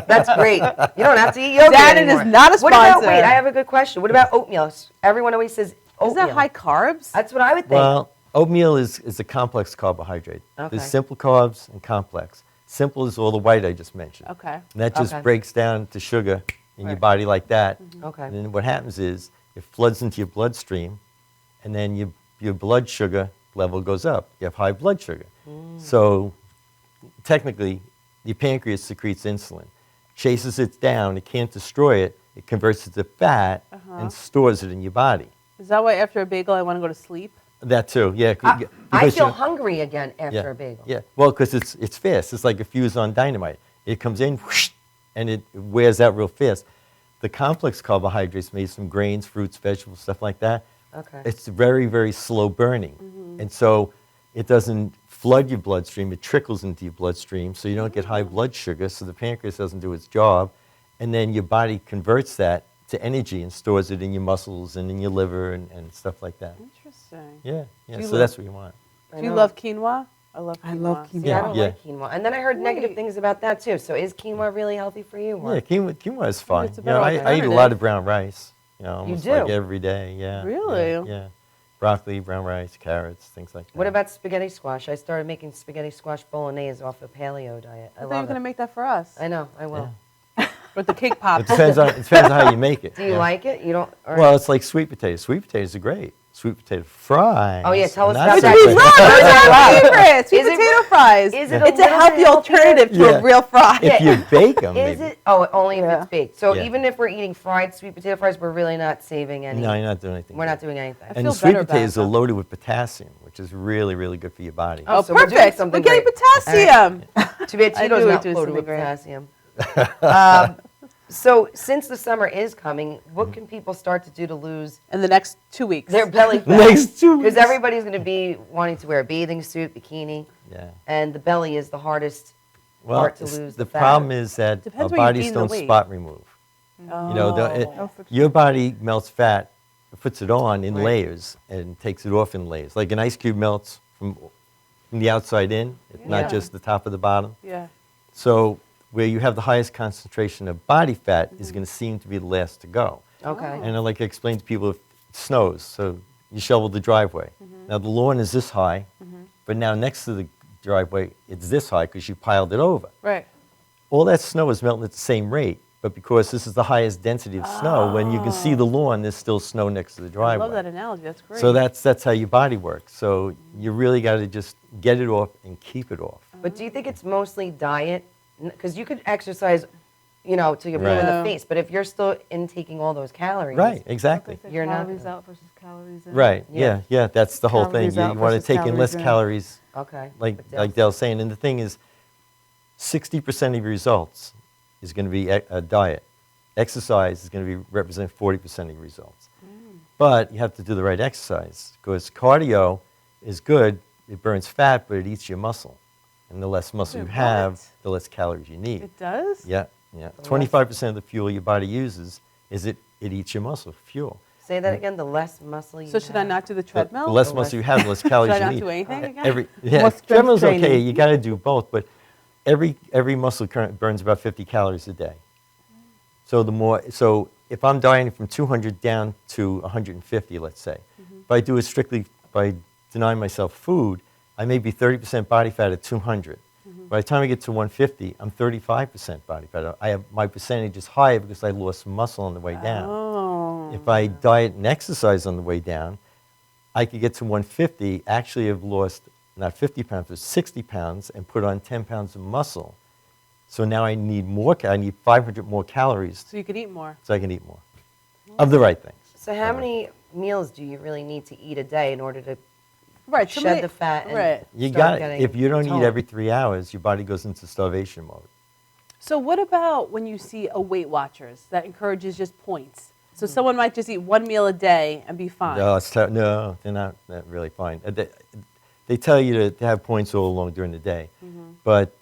That's great. You don't have to eat yogurt Dannon anymore. is not a What about, sponsor. wait, I have a good question. What about oatmeal? Everyone always says oatmeal. Is that high carbs? That's what I would think. Well, oatmeal is a complex carbohydrate. Okay. There's simple carbs and complex. Simple is all the white I just mentioned. Okay. And that just Okay. breaks down to sugar in your Right. body like that. Okay. And then what happens is it floods into your bloodstream, and then your blood sugar level goes up. You have high blood sugar. So technically, your pancreas secretes insulin, chases it down. It can't destroy it. It converts it to fat and stores it in your body. Is that why after a bagel I want to go to sleep? That too, yeah. I because feel you- hungry again after yeah, a bagel. Yeah, well, because it's fast. It's like a fuse on dynamite. It comes in, whoosh, and it wears out real fast. The complex carbohydrates made from grains, fruits, vegetables, stuff like that. Okay. It's very, very slow burning. And so it doesn't flood your bloodstream. It trickles into your bloodstream, so you don't get high blood sugar, so the pancreas doesn't do its job. And then your body converts that to energy and stores it in your muscles and in your liver and stuff like that. Interesting. Yeah, yeah. Do you So love- that's what you want. Do you love quinoa? I love quinoa. I love quinoa. See, I Yeah, don't yeah. like quinoa. And then I heard negative Wait. things about that too. So is quinoa really healthy for you? or- Yeah, quinoa is fine. it's a You know, better I eat a lot alternative. of brown rice. You know, almost like do? every day. Yeah. Really? Yeah, yeah. Broccoli, brown rice, carrots, things like that. What about spaghetti squash? I started making spaghetti squash bolognese off a paleo diet. I I thought you were love going to it. make that for us. I know, I will. With the cake It pops. depends on how you make it. Do you yeah. like it? You don't? Or Well, it's like sweet potatoes. Sweet potatoes are great. sweet potato fries. Oh, yeah, tell us are about not that. sweet Sweet potato- Those are our favorite. Sweet Is it potato re- fries. is it It's a a little healthy bit healthier? alternative to Yeah. a real fry. If you bake them, Is maybe. it? Oh, only if Yeah. it's baked. So Yeah. even if we're eating fried sweet potato fries, we're really not saving any. No, you're not doing anything. We're not good. doing anything. And feel the sweet better about potatoes it, are though. loaded with potassium, which is really, really good for your body. Oh, So we're doing perfect. We're something getting great. potassium. Too bad I Tito's knew we'd not do loaded with something great. potassium. So since the summer is coming, what can people start to do to lose In the next 2 weeks. their belly fat? Next 2 Because weeks. everybody's going to be wanting to wear a bathing suit, bikini, Yeah. and the belly is the hardest Well, part to it's- lose the the fat. problem is that Depends our where you bodies gain the don't weight. spot remove. You know, Oh. your body melts fat, puts it on in Right. layers, and takes it off in layers. Like an ice cube melts from the outside in, Yeah. not just the top of the bottom. Yeah. So where you have the highest concentration of body fat is going to seem to be the last to go. Okay. And I like to explain to people if it snows, so you shovel the driveway. Now the lawn is this high, but now next to the driveway, it's this high because you piled it over. Right. All that snow is melting at the same rate, but because this is the highest density of snow, when you can see the lawn, there's still snow next to the I driveway. love that analogy. That's great. So that's how your body works. So you really got to just get it off and keep it off. But do you think it's mostly diet? Because you could exercise, you know, till you're blue in Right. the face, but if you're still intaking all those calories, Right, exactly. You're not calories gonna- out versus calories in. Right, Yeah. yeah, that's the whole thing. Calories You out want to versus take in less calories in. calories, Okay. like Dale's saying. And the thing is, 60% of your results is going to be a diet. Exercise is going to be represent 40% of your results. But you have to do the right exercise because cardio is good. It burns fat, but it eats your muscle. And the less muscle you Wait, have, what? the less calories you need. It does? Yeah, yeah. 25% of the fuel your body uses is it eats your muscle, fuel. Say that again. The less muscle you So should I have. not do the The treadmill? less The muscle you less- have, the less calories Should I you not need. do anything again? Yeah, strength treadmill's okay. training. You got to do both, but every muscle current burns about 50 calories a day. So if I'm dieting from 200 down to 150, let's say, if I do it strictly by denying myself food, I may be 30% body fat at 200. By the time I get to 150, I'm 35% body fat. My percentage is higher because I lost muscle on the way down. Oh. If I diet and exercise on the way down, I could get to 150, actually have lost not 50 pounds, but 60 pounds and put on 10 pounds of muscle. So now I need more, I need 500 more calories So you could eat more. so I can eat more of the right things. So how many meals do you really need to eat a day in order to Right. shed the fat? And Right. You start got it. getting If you don't eat toned? every 3 hours, your body goes into starvation mode. So what about when you see a Weight Watchers that encourages just points? So someone might just eat one meal a day and be fine. No, no, they're not really fine. They tell you to have points all along during the day, but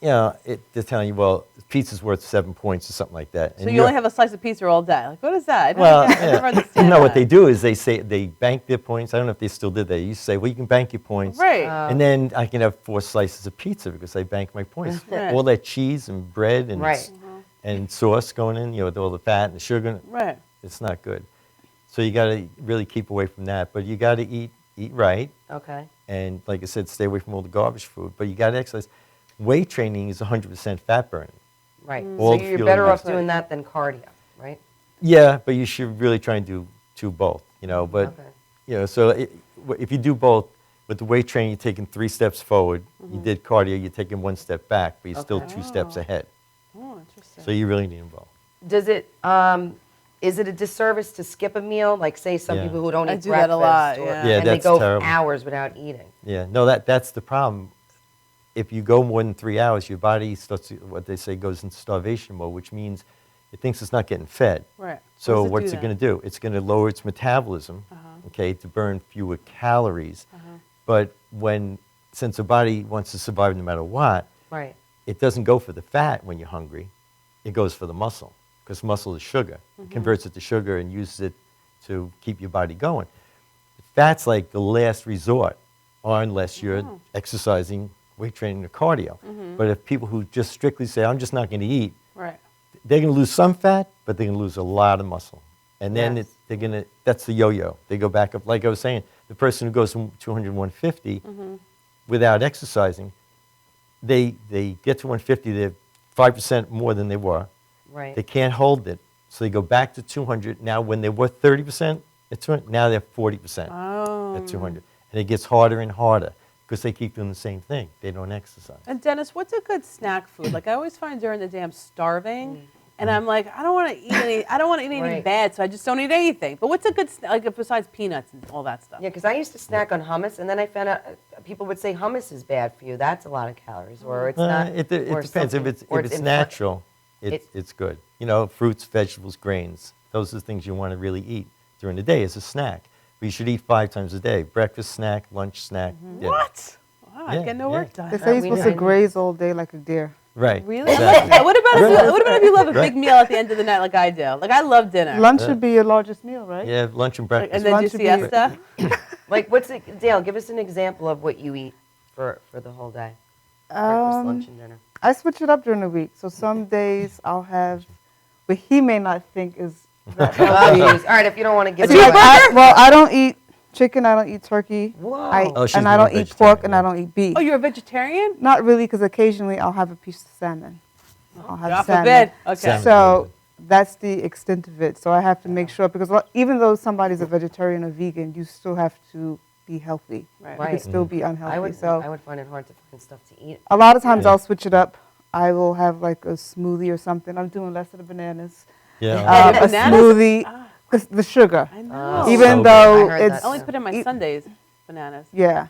you know, they're telling you, well, pizza's worth 7 points or something like that. So you only have a slice of pizza all day. Like, what is that? I don't Well, get it. I never understand no, what they that. do is they bank their points. I don't know if they still did that. They used to say, well, you can bank your points. Right. And then I can have 4 slices of pizza because I bank my points. Right. All that cheese and bread and, Right. and sauce going in, you know, with all the fat and the sugar, Right. it's not good. So you got to really keep away from that. But you got to eat right. Okay. And like I said, stay away from all the garbage food. But you got to exercise. Weight training is 100% fat burning. Right. All So you're fuel better you off need. doing that than cardio, right? Yeah, but you should really try and do both, you know. But Okay. you know, so if you do both, with the weight training, you're taking 3 steps forward. You did cardio, you're taking 1 step back, but you're still Okay. 2 steps ahead. Oh, interesting. So you really need them both. Does it? Is it a disservice to skip a meal? Like, say, some Yeah. people who don't I eat do that a breakfast, lot, or- yeah. Yeah, and they that's go terrible. hours without eating. Yeah, no, that's the problem. If you go more than 3 hours, your body starts to, what they say, goes into starvation mode, which means it thinks it's not getting fed. Right. So What what's does it do going to do? It's going to lower its metabolism, okay, to burn fewer calories. But since the body wants to survive no matter what, Right. it doesn't go for the fat when you're hungry. It goes for the muscle because muscle is sugar. It converts it to sugar and uses it to keep your body going. Fat's like the last resort, or unless you're exercising, weight training, or cardio. But if people who just strictly say, I'm just not going to eat, Right. they're going to lose some fat, but they're going to lose a lot of muscle. And then Yes. that's the yo-yo. They go back up, like I was saying, the person who goes from 200 to 150 without exercising, they get to 150, they're 5% more than they were. Right. They can't hold it, so they go back to 200. Now, when they were 30%, Now they're 40% Oh. at 200. And it gets harder and harder because they keep doing the same thing. They don't exercise. And Dennis, what's a good snack food? Like I always find during the day I'm starving, Mm. and I'm like, I don't want to eat anything Right. bad, so I just don't eat anything. But what's a good snack, like besides peanuts and all that stuff? Yeah, because I used to snack on hummus, and then I found out people would say hummus is bad for you. That's a lot of calories, or it's not. It or depends. If something, or it's infla- natural, It- it's good. You know, fruits, vegetables, grains. Those are the things you want to really eat during the day as a snack. But you should eat 5 times a day: breakfast, snack, lunch, snack. dinner. What? Wow, I Yeah, get no yeah. work done. They say you're we supposed know. to graze all day like a deer. Right. Really? Exactly. What about if you love a Right. big meal at the end of the night like I do? Like I love dinner. Lunch should be your largest meal, right? Yeah, lunch and breakfast. And then do Lunch would be- siesta. Like, what's it, Dale? Give us an example of what you eat for the whole day. Breakfast, lunch, and dinner. I switch it up during the week. So some days I'll have what he may not think is that Oh, healthy. geez. All right, if you don't want to give See, it away. well, I don't eat chicken. I don't eat turkey. Whoa. Oh, she's and I more don't eat pork, vegetarian, and yeah. I don't eat beef. Oh, you're a vegetarian? Not really, because occasionally I'll have a piece of salmon. I'll have God salmon. forbid. Okay. Salmon. So that's the extent of it. So I have to make sure, because even though somebody's a vegetarian or vegan, you still have to be healthy. Right. You Right. could still be unhealthy. I would so find it hard to find stuff to eat. a lot of times Yeah. I'll switch it up. I will have like a smoothie or something. I'm doing less of the bananas. Yeah. A Bananas? smoothie, because the sugar. I know. Oh, Even so good. though I heard it's that I only too. put in my Sundays bananas. yeah,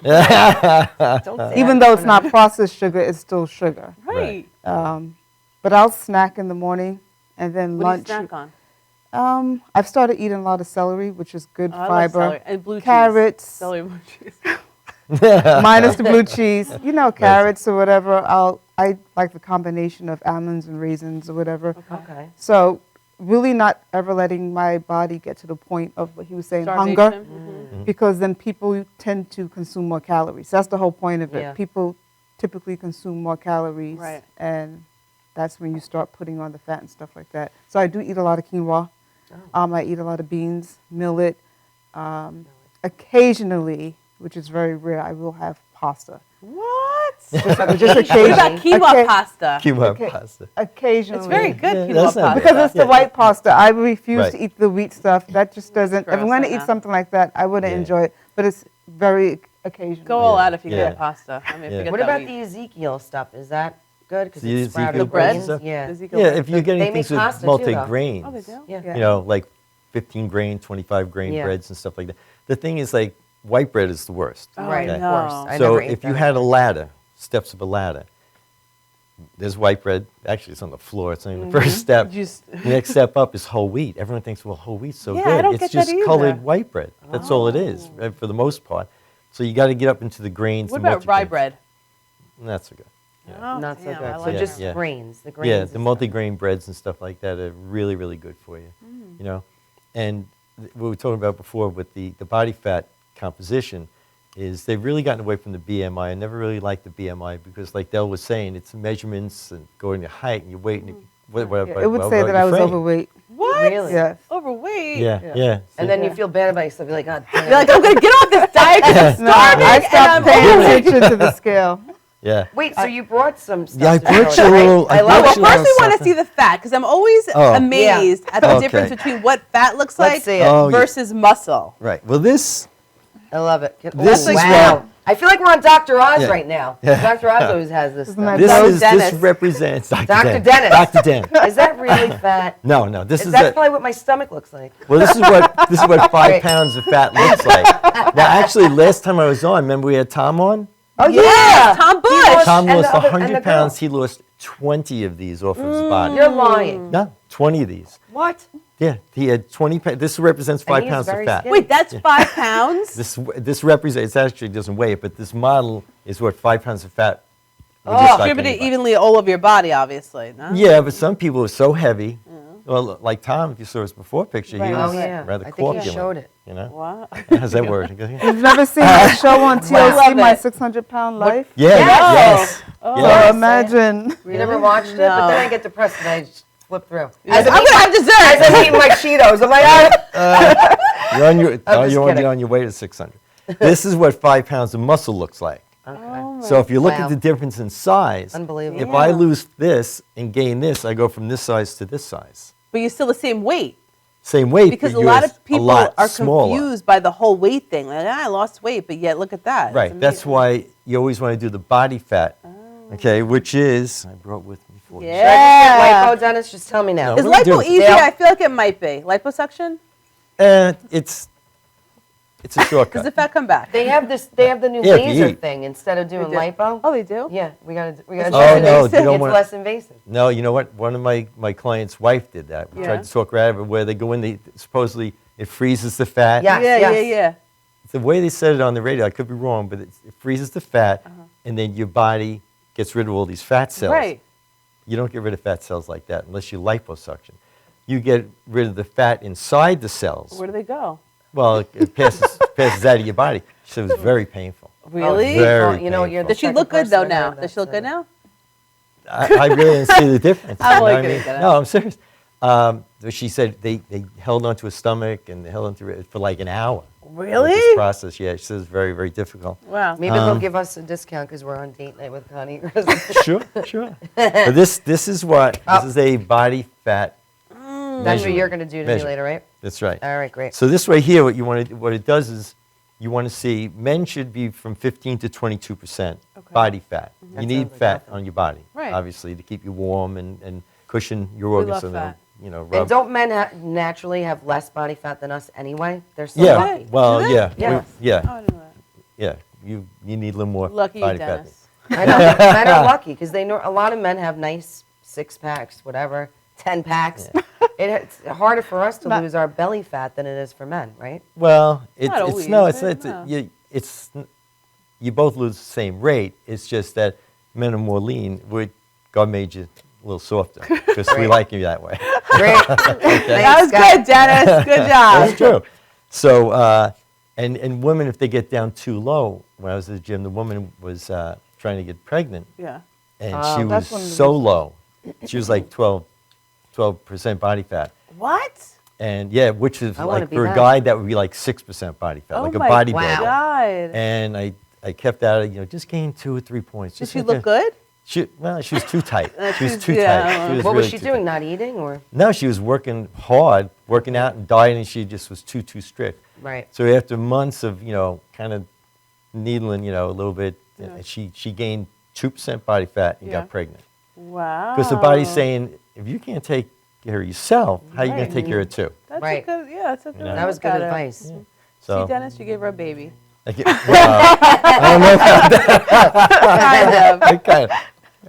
Don't say even that. though it's not processed sugar, it's still sugar. Right. But I'll snack in the morning, and then What lunch. do you snack on? I've started eating a lot of celery, which is good Oh, I love fiber. celery. And blue cheese. Carrots, Celery blue cheese. minus the blue cheese. You know, carrots or whatever. I like the combination of almonds and raisins or whatever. Okay. So really not ever letting my body get to the point of what he was saying, hunger, Starvation. because then people tend to consume more calories. That's the whole point of it. Yeah. People typically consume more calories, Right. and that's when you start putting on the fat and stuff like that. So I do eat a lot of quinoa. Oh. I eat a lot of beans, millet. Occasionally, which is very rare, I will have pasta. What? Just What occasionally. about quinoa Occa- pasta? Quinoa Okay. pasta. Occasionally. It's very good Yeah, quinoa that's not pasta. bad. Because it's the Yeah. white pasta. I refuse Right. to eat the wheat stuff. That just doesn't. If gross, I'm going I to eat know. something like that, I wouldn't Yeah. enjoy it. But it's very occasional. Go all Yeah. out if you Yeah. get pasta. I mean, if Yeah. you get What that about wheat. the Ezekiel stuff? Is that good? Because The it's sprouted Ezekiel bread beans. stuff? Yeah. Ezekiel Yeah, bread. if you're getting They make things with pasta too, though. multi-grain, Oh, they do? Yeah. Yeah. you know, like 15 grain, 25 grain Yeah. breads and stuff like that. The thing is, like, white bread is the worst. Oh, Right, I of know. course. I So never ate if you that. had a ladder, steps of a ladder, there's white bread. Actually, it's on the floor. It's not even the first step. Just- The next step up is whole wheat. Everyone thinks, well, whole wheat's so Yeah, good. I don't It's get that just either. colored white bread. That's all it is, right, for the most part. So you got to get up into the grains. What the about rye multigrains. bread? Not so good. Yeah. Oh, Not so damn, good. I So like Yeah, just that. yeah. grains. The grains. Yeah, is the good. multi-grain breads and stuff like that are really, really good for you. You know, and what we were talking about before with the body fat composition is they've really gotten away from the BMI. I never really liked the BMI because, like Del was saying, it's measurements and going your height and your weight and whatever. It would say that I was overweight. What? Really? Yes. Overweight? Yeah, Yeah. yeah. And then you Yeah. feel bad about yourself. You're like, God damn. You're like, I'm going to get off this diet 'cause I'm No, starving I and stopped I'm paying overweight. attention to the scale. Yeah. Wait, so you brought some stuff? Yeah, I to brought show, you a right? little- I I Oh, love brought well, you it. first we want to something. see the fat because I'm always Oh. amazed at the Okay. difference between what fat looks Let's like see it. Oh, yeah. versus muscle. Right. Well, this. I love it. This Oh, is wow. what- I feel like we're on Dr. Oz Yeah. right now. Yeah. Dr. Oz always has this Isn't stuff. that This Dr. is Dennis. this represents Dr. Dr. Dennis. Dennis. Dr. Dennis. Is that really fat? No, no. This is That's a, probably what my stomach looks like. well. This is what 5 Right. pounds of fat looks like. Now, actually, last time I was on, remember we had Tom on. Oh, Yes, Tom Bush. lost- Tom and lost the other- and 100 the girl. pounds. He lost 20 of these off of his body. You're lying. No, 20 of these. What? Yeah, he had 20 pounds. This represents 5 he's pounds of very fat. skinny. Wait, that's 5 pounds? This represents, it actually doesn't weigh it, but this model is what 5 pounds of fat would look like Distributed anybody. evenly all over your body, obviously. No? Yeah, but some people are so heavy. Well, like Tom, if you saw his before picture, he Right. was Oh, yeah. rather I think he corpulent. showed it. You know? Wow. How's that word? You've never seen the show on TLC, love My it. 600-Pound Life? Yeah, yes. So yes. imagine. You never watched it? But No. then I get depressed and I just flip through. I'm going to have dessert. As I'm eating my Cheetos. I'm like, ah. You're on your, oh, just you want to kidding. get on your way to 600. This is what 5 pounds of muscle looks like. Okay. So if you look Wow. at the difference in size, Unbelievable. if I lose this and gain this, I go from this size to this size. But you're still the same weight. same weight, Because but a lot yours of people lot are smaller. confused by the whole weight thing. Like, I lost weight, but yet look at that. It's Right. That's amazing. why you always want to do the body fat. Okay, which is I brought with me for you. Should I just get Yeah. lipo, Dennis? Just tell me now. No. Is We're gonna do lipo it. easy? Dale? I feel like it might be. Liposuction? It's a shortcut. Does the fat come back? They have this. They have the new Yeah, if you laser eat. thing instead of doing do? lipo. Oh, they do? Yeah, we gotta. It's do less it. Oh, no, invasive. you don't It's wanna- less invasive. No, you know what? One of my client's wife did that. We Yeah. tried to talk her out of it, where they go in, they supposedly it freezes the fat. Yes, yeah, yes. yeah. The way they said it on the radio, I could be wrong, but it freezes the fat, and then your body gets rid of all these fat cells. Right. You don't get rid of fat cells like that unless you liposuction. You get rid of the fat inside the cells. Where do they go? Well, it passes out of your body. She said it was very painful. Really? Very Well, you know, you're painful. Does she second look good person though I now? heard Does she that look good say. now? I really didn't see the difference. I'm you know only what I kidding, mean? Dennis. No, I'm serious. But she said they held onto her stomach and they held onto it for like an hour. Really? This process, yeah. She says it's very, very difficult. Wow. Maybe they'll give us a discount because we're on date night with Connie. Sure, sure. But this is what this is a body fat. That's what you're gonna do to Measure. me later, right? That's right. All right, great. So this right here, what it does is you want to see men should be from 15 to 22% body fat. You need sounds like fat nothing. on your body, Right. obviously, to keep you warm and cushion your We organs love so they'll, fat. rub. And don't men naturally have less body fat than us anyway? They're so Yeah, lucky. well, Do they? yeah, Yeah. yeah, Oh, I didn't know that. yeah. You need a little more Lucky you, body fat. Dennis. I know. Men are lucky because they know a lot of men have nice 6-packs, whatever, 10 packs. It's harder for us to lose our belly fat than it is for men, right? Well, Not it's always, no, eh? No. You both lose the same rate. It's just that men are more lean. God made you a little softer because we like you that way. Great. That was Scott. good, Dennis. Good job. That's true. So, and women, if they get down too low, when I was at the gym, the woman was trying to get pregnant, Yeah. and Oh, she was that's one of the so low. She was like 12% body fat. What? And yeah, which is I wanna like be for a that. guy, that would be like 6% body fat, Oh like a my bodybuilder. Wow. God. And I kept at it, just gain 2 or 3 points. Did Just she like look that. good? She was too tight. She was she's- too yeah, tight. What was really she too doing? tight. Not eating or? No, she was working hard, working out and dieting. She just was too strict. Right. So after months of kind of needling, a little bit, she gained 2% body fat and Yeah. got pregnant. Wow. Because the body's saying, if you can't take care of yourself, how are you going Right. to take care of two? That's Right. a good, yeah, that's a good know. That was look good at it. advice. So See, Dennis, you gave her a baby. I don't know about that. Kind of. Kind of.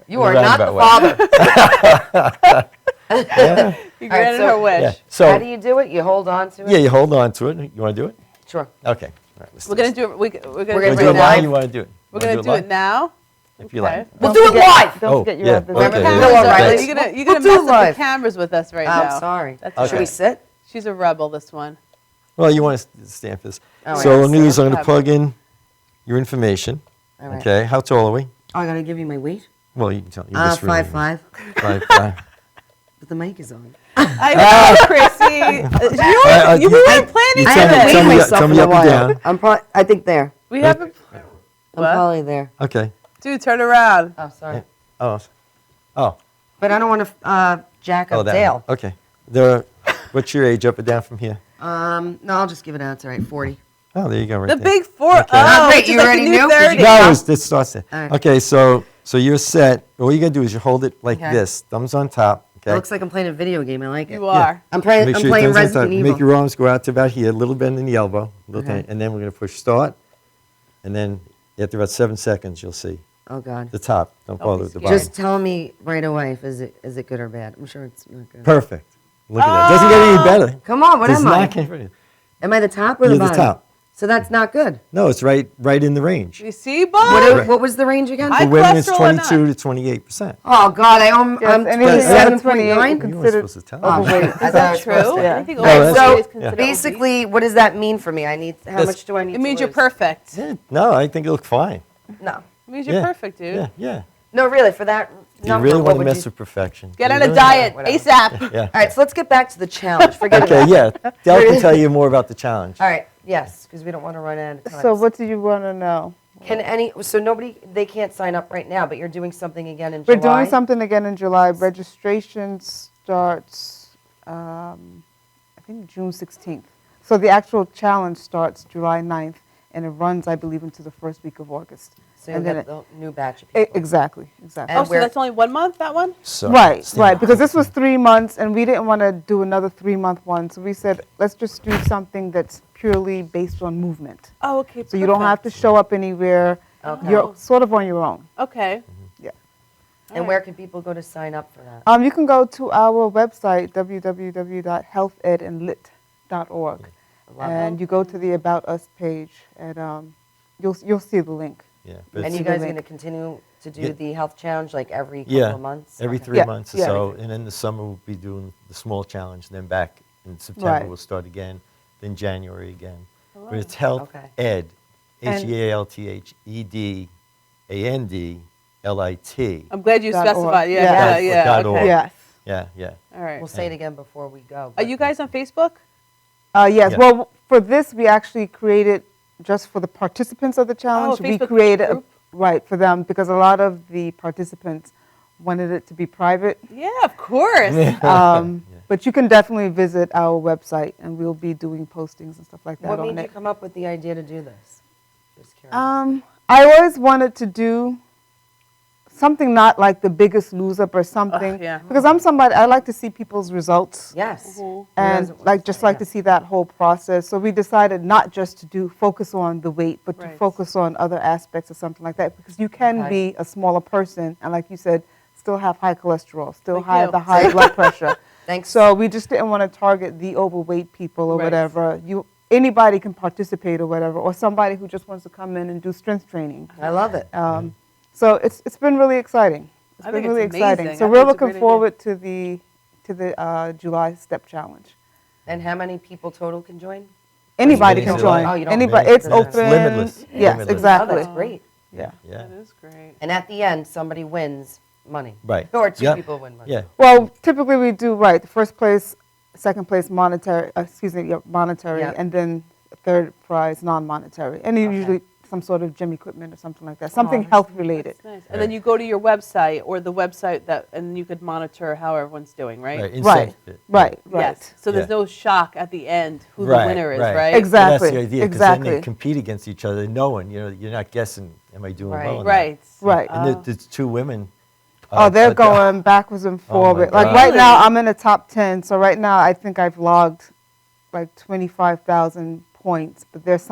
You are Right not the about father. You granted so- her wish. Yeah. So How do you do it? You hold on to it? yeah, you hold on to it. You want to do it? Sure. Okay. All right, let's We're do gonna it. do it. We're gonna We're do gonna You it do it now. live? now. You want to do it? We're Wanna gonna do live? it now. If you Okay. like. We'll do it live. Don't Oh, forget you yeah, have the okay. Remember yeah, Hello, yeah. Riley. Thanks. You're gonna We'll mess do up the live. cameras with us right Oh, now. sorry. That's Okay. Should we sit? She's a rebel. This one. Well, you want to stand for this. All right, So I'll I'm going stand. to plug in your information. All right. Okay. How tall are we? Oh, I gotta give you my weight? Well, you can tell. you're just really- 5'5", 5'5". but the mic is on. I know, Chrissy. You weren't planning I for haven't this. weighed me- myself tell in me a up and while. down. I'm probably, I think there. We haven't. I'm What? probably there. Okay. Dude, turn around. Oh, sorry. Oh. But I don't want to jack Oh, up that. Dale. Okay. What's your age, up and down from here? No, I'll just give it out. It's all right, 40. Oh, there you go. Right The there. big 4. Okay. Oh, great. which is You like the already new knew? 'Cause you 30. No, it starts there. All right. Okay, so you're set. All you gotta do is you hold it like Okay. this, thumbs on top. Okay. It looks like I'm playing a video game. I like it. You are. I'm playing. Make I'm sure your playing thumbs on Resident top. Evil. Make your arms go out to about here, a little bend in the elbow, little Okay. thing, and then we're gonna push start, and then after about 7 seconds, you'll see Oh God. the top. Don't bother be with the scared. bottom. Just tell me right away if is it good or bad. I'm sure it's not good. Perfect. Look at that. Doesn't get any better. Come on, what Does am I? not get any better. Am I the top or You're the the bottom? top. So that's not good. No, it's right in the range. You see, Bob? What was the range again? High For women, it's cholesterol or not? 22 to 28%. Oh God, I'm Yes, anything over 27.9. 28 You weren't considered supposed to tell Oh, me. wait. overweight. I Is thought I that was true? supposed to. Yeah. I think No, overweight that's- is considered Basically, what does that mean for me? How That's- much do I need? obese. It means to you're lose? perfect. Yeah, no, I think you look fine. No, It means you're Yeah. perfect, dude. Yeah, yeah. no, really. For that You number, really what want to would mess you? with perfection. Get You on a really- diet whatever. ASAP. Yeah. All right, so let's get back to the challenge. Forget Okay, about it. yeah. Del can tell you more about the challenge. All right, yes, because we don't want to run out of time. So what do you want to know? Can they can't sign up right now, but you're doing something again in We're July? doing something again in July. Registration starts, I think think June 16th. So the actual challenge starts July 9th, and it runs, I believe, into the first week of August. So you'll And then get the new batch of people. Exactly. And Oh, so where- that's only 1 month, that one? So Right, stand right. up. Because this was 3 months, and we didn't want to do another 3-month one. So we said, let's just do something that's purely based on movement. Oh, okay. So you don't have to show up anywhere. Okay. You're sort of on your own. Okay. Yeah. And where can people go to sign up for that? You can go to our website, www.healthedandlit.org, Love and it. you go to the About Us page, and you'll see the link. Yeah, but And it's- you guys are going to continue to do Yeah. the health challenge like every couple yeah, of months? every Okay. 3 Yeah, months or yeah. so, and then the summer we'll be doing the small challenge, and then back in September Right. we'll start again, then January again. But it's Health Okay. Ed, And- HEALTHEDANDLIT. I'm glad you .org. specified. Yeah, Yeah. yeah, Dot okay. org. Yes. Yeah, yeah. All right. We'll say it again before we go. Are but- you guys on Facebook? Yes. Yeah. Well, for this, we actually created just for the participants of the challenge. We Facebook created group? right for them because a lot of the participants wanted it to be private. Yeah, of course. But you can definitely visit our website, and we'll be doing postings and stuff like that What on made you it. come up with the idea to do this? Just curious. I always wanted to do something not like the Biggest Loser, but something yeah. because I'm somebody I like to see people's results. Yes. And guys- like just like to see that whole process. So we decided not just to focus on the weight, but to Right. focus on other aspects or something like that. Because you can Okay. be a smaller person and, like you said, still have high cholesterol, still Like have you. the high blood pressure. Thanks. So we just didn't want to target the overweight people or Right. whatever. Anybody can participate or whatever, or somebody who just wants to come in and do strength training. I love it. So it's been really exciting. It's I been think really it's exciting. amazing. So I we're think it's a looking great idea. forward to the July Step Challenge. And how many people total can join? Anybody many can as you join. like. Oh, you don't Anybody, limit it's it. open. Limitless. Yes, Limitless. Oh, exactly. that's great. Yeah. Yeah. That is great. And at the end, somebody wins money. Right. Or two Yep. people win money. Yeah. Well, typically we do right. The first place, second place monetary. Monetary, Yeah. and then third prize non-monetary, and Okay. usually some sort of gym equipment or something like that. Something that's health related. Nice. And then you go to your website or the website and you could monitor how everyone's doing, right? Right. Right. incentive. Right. Yes. So there's Yeah. no shock at the end who the Right, winner is, right. right? Well, Exactly. that's the idea, 'cause then Exactly. they compete against each other, knowing, you're not guessing, am I doing Right. well or not? Right. Right. And there's two women. Oh, they're that- going backwards and Oh, my forward. Like God. right now, I'm in the top 10. So right now, I think I've logged like 25,000 points. But there's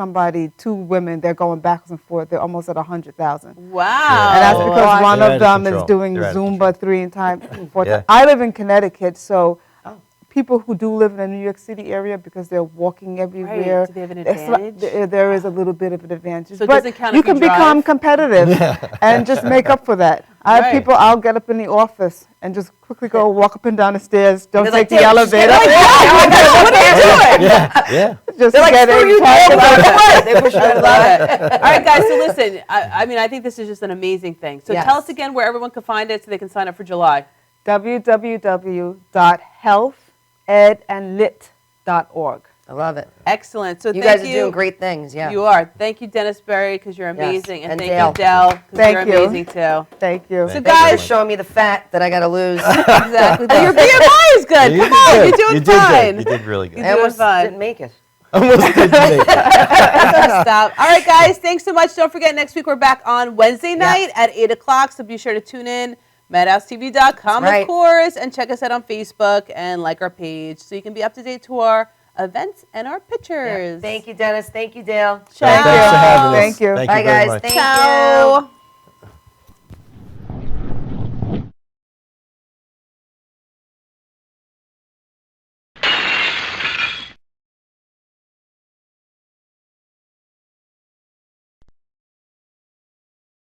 two women, they're going backwards and forward. They're almost at 100,000. Wow. And that's because They're one out of of them is control. doing They're out of Zumba 4 Yeah. times. I live in Connecticut, so Oh. people who do live in the New York City area, because they're walking everywhere, Do they have an it's like- advantage? there is a little bit of an advantage. So it but doesn't count you if you can become drive? competitive and just make up for that. I have Right. people, I'll get up in the office and just quickly go walk up and down the stairs. Don't They're take like, the "Dude, elevator. What are you doing? Yeah. Just They're like, get screw in, you, talk Dad. about it. They push you out I of love the it. All right, guys. So listen, I mean, I think this is just an amazing thing. So Yes. tell us again where everyone can find it so they can sign up for July. www.healthedandlit.org. I love it. Excellent. So You thank guys are doing great things, yeah. You are. Thank you, Dennis Berry, because you're amazing, and And thank Dale. you, Dell, because Thank you're you. amazing too. Thank you. So Thank Thank you guys, for showing me the fat that I got to lose. exactly. But your BMI is good. You Come did on, good. you're doing You did fine. good. You did really good. You I almost fine. didn't make it. Almost did make it. Stop. All right, guys. Thanks so much. Don't forget, next week we're back on Wednesday night at 8 o'clock. So be sure to tune in. MadhouseTV.com, That's right. of course, and check us out on Facebook and like our page so you can be up to date to our events and our pictures. Thank you, Dennis. Thank you, Dale. Ciao. Thanks for having us. Thank you. Thank Bye, you very guys. much. Thank Ciao. you.